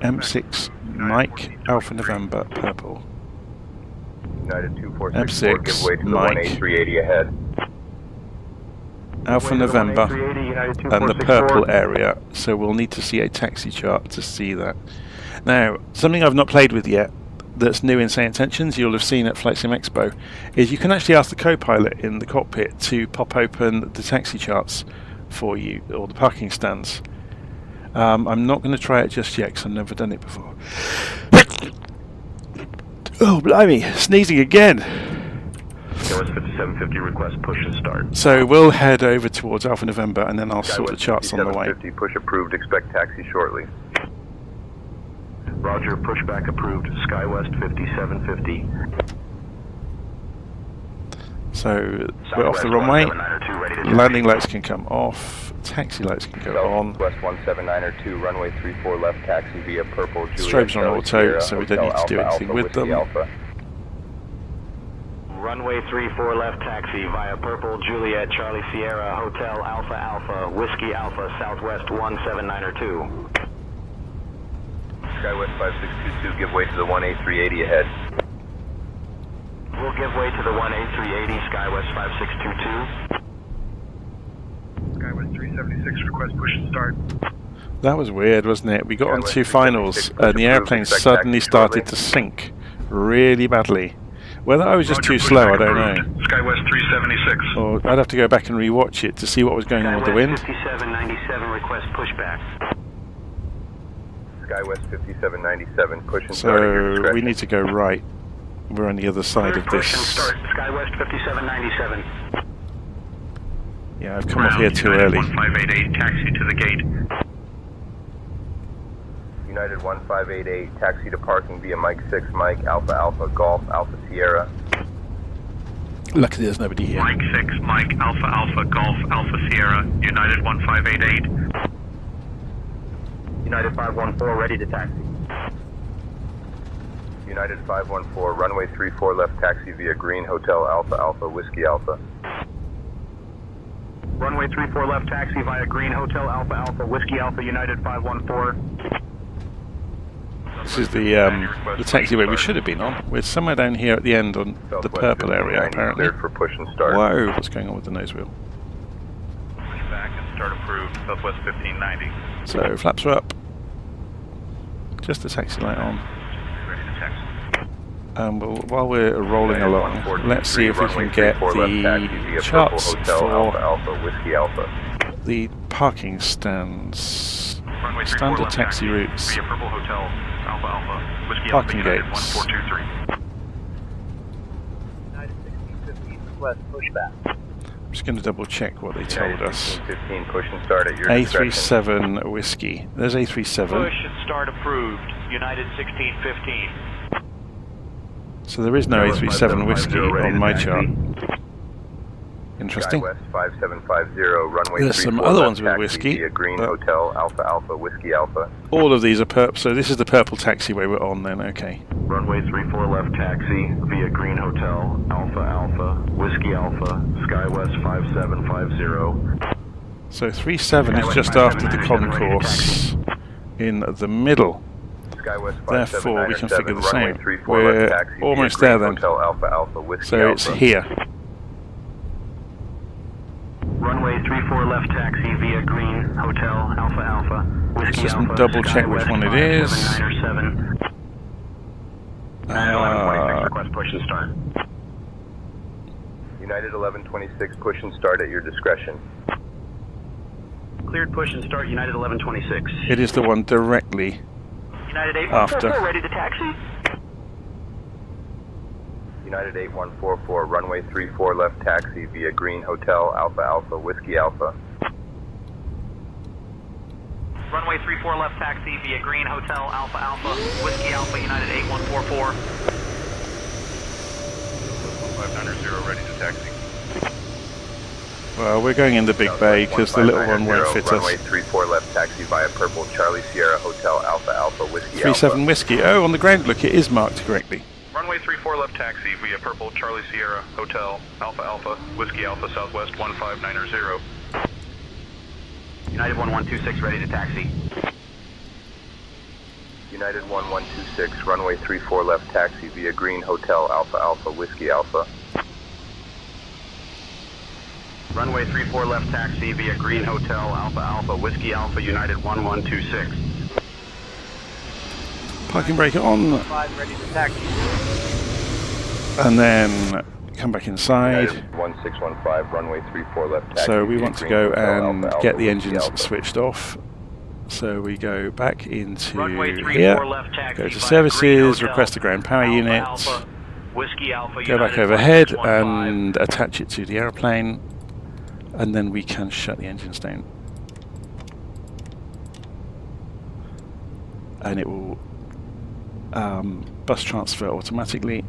M6 Mike Alpha November Purple. United 2464, give way M6 to the Mike 18380 ahead. Alpha November and the purple area, so we'll need to see a taxi chart to see that. Now, something I've not played with yet that's new in SayIntentions, you'll have seen at Flight Sim Expo, is you can actually ask the co-pilot in the cockpit to pop open the taxi charts for you, or the parking stands. I'm not going to try it just yet because I've never done it before. Oh, blimey, sneezing again. KOS 5750, request push and start. So we'll head over towards Alpha November and then I'll sort the charts on the way. 5750, push approved, expect taxi shortly. Roger, pushback approved, SkyWest 5750. So we're off the runway, landing lights can come off, taxi lights can go on. West 17902, runway 34 left, taxi via purple Juliet. Strobes on auto, so we don't need to do anything with them. Runway 34 left, taxi via purple Juliet Charlie Sierra Hotel Alpha Alpha Whiskey Alpha Southwest 17902. SkyWest 5622, give way to the 1A380 ahead. We'll give way to the 1A380, SkyWest 5622. SkyWest 376, request push and start. That was weird, wasn't it? We got on two finals and the airplane suddenly started to sink really badly. Whether I was just too slow, I don't know. SkyWest 376. Or I'd have to go back and rewatch it to see what was going on with the wind. 5797, request pushback. SkyWest 5797, push and start. So we need to go right. We're on the other side of this. SkyWest 5797. Yeah, I've come off here too early. 1588, taxi to the gate. United 1588, taxi to parking via Mike 6, Mike Alpha Alpha Golf Alpha Sierra. Luckily there's nobody here. Mike 6, Mike Alpha Alpha Golf Alpha Sierra, United 1588. United 514, ready to taxi. United 514, runway 34 left, taxi via Green Hotel Alpha Alpha Whiskey Alpha. Runway 34 left, taxi via Green Hotel Alpha Alpha Whiskey Alpha, United 514. This is the taxiway we should have been on. We're somewhere down here at the end on the purple area, apparently. For push and start. Whoa, what's going on with the nose wheel? Pushback and start approved, Southwest 1590. So flaps are up. Just the taxi light on. Ready to taxi. While we're rolling along, let's see if we can get the charts for the parking stands, standard taxi routes, parking gates. I'm just going to double check what they told us. A37 Whiskey. There's A37. Push and start approved. United 1615. So there is no A37 Whiskey on my chart. Interesting. There's some other ones with Whiskey. Green Hotel Alpha Alpha Whiskey Alpha. All of these are purple. So this is the purple taxiway we're on then. Okay. Runway 34 left, taxi via Green Hotel Alpha Alpha Whiskey Alpha SkyWest 5750. So 37 is just after the concourse in the middle. Therefore, we can figure this out. We're almost there then. So it's here. Runway 34 left, taxi via Green Hotel Alpha Alpha. Let's just double check which one it is. Request push and start. United 1126, push and start at your discretion. Cleared push and start, United 1126. It is the one directly United 8144, after. ready to taxi. United 8144, runway 34 left, taxi via Green Hotel Alpha Alpha Whiskey Alpha. Runway 34 left, taxi via Green Hotel Alpha Alpha Whiskey Alpha, United 8144. 590, ready to taxi. Well, we're going in the big bay because the little one won't fit runway us. 34 left, taxi via Purple Charlie Sierra Hotel Alpha Alpha Whiskey 37 Whiskey. Oh, on the ground, look, it is marked correctly. Runway 34 left, taxi via Purple Charlie Sierra Hotel Alpha Alpha Whiskey Alpha Southwest 1590. United 1126, ready to taxi. United 1126, runway 34 left, taxi via Green Hotel Alpha Alpha Whiskey Alpha. Runway 34 left taxi via Green Hotel, Alpha Alpha, Whiskey Alpha, United 1126. Parking brake on. 5 ready to taxi. And then come back inside. 1615, runway 34 left taxi. So we want to go Hotel, and Alpha, get Alpha, the Whiskey engines Alpha. switched off. So we go back into Runway 34 here, left taxi go to via services, Green Hotel, request a ground power Alpha, unit, Alpha, Whiskey Alpha, go back United overhead 1615. and attach it to the aeroplane, and then we can shut the engines down. And it will bus transfer automatically.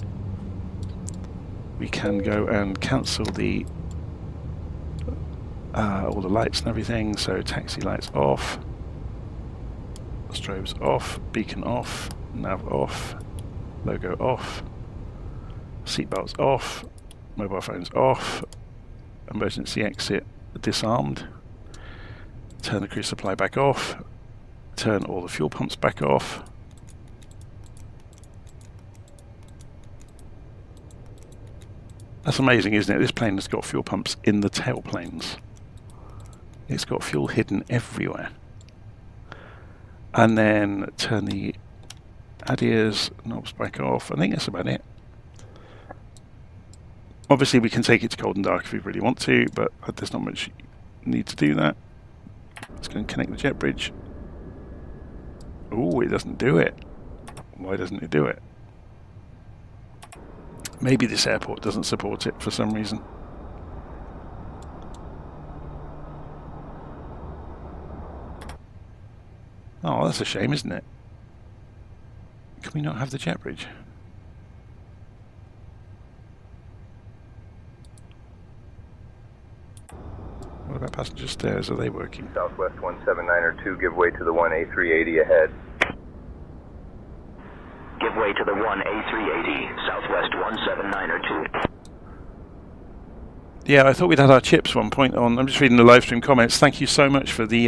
We can go and cancel the all the lights and everything, so taxi lights off, strobes off, beacon off, nav off, logo off, seatbelts off, mobile phones off, emergency exit disarmed, turn the crew supply back off, turn all the fuel pumps back off. That's amazing, isn't it? This plane has got fuel pumps in the tailplanes. It's got fuel hidden everywhere. And then turn the ADIRS knobs back off. I think that's about it. Obviously we can take it to cold and dark if we really want to, but there's not much need to do that. Let's go and connect the jet bridge. Oh, it doesn't do it. Why doesn't it do it? Maybe this airport doesn't support it for some reason. Oh, that's a shame, isn't it? Can we not have the jet bridge? What about passenger stairs? Are they working? Southwest 17902, give way to the 1A380 ahead. Give way to the 1A380, Southwest 17902. Yeah, I thought we'd had our chips one point on. I'm just reading the live stream comments. Thank you so much for the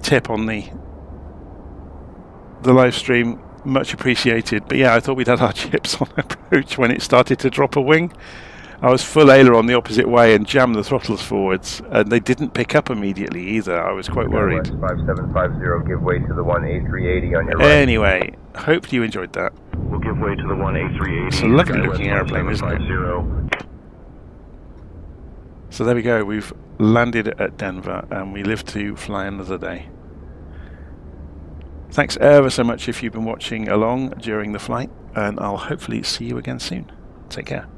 tip on the live stream. Much appreciated. But yeah, I thought we'd had our chips on approach when it started to drop a wing. I was full aileron the opposite way and jammed the throttles forwards, and they didn't pick up immediately either. I was quite worried. 5750, give way to the 1A380 on your right. Anyway, hope you enjoyed that. We'll give way to the 1A380. It's a lovely looking airplane, isn't it? So there we go, we've landed at Denver and we live to fly another day. Thanks ever so much if you've been watching along during the flight, and I'll hopefully see you again soon. Take care.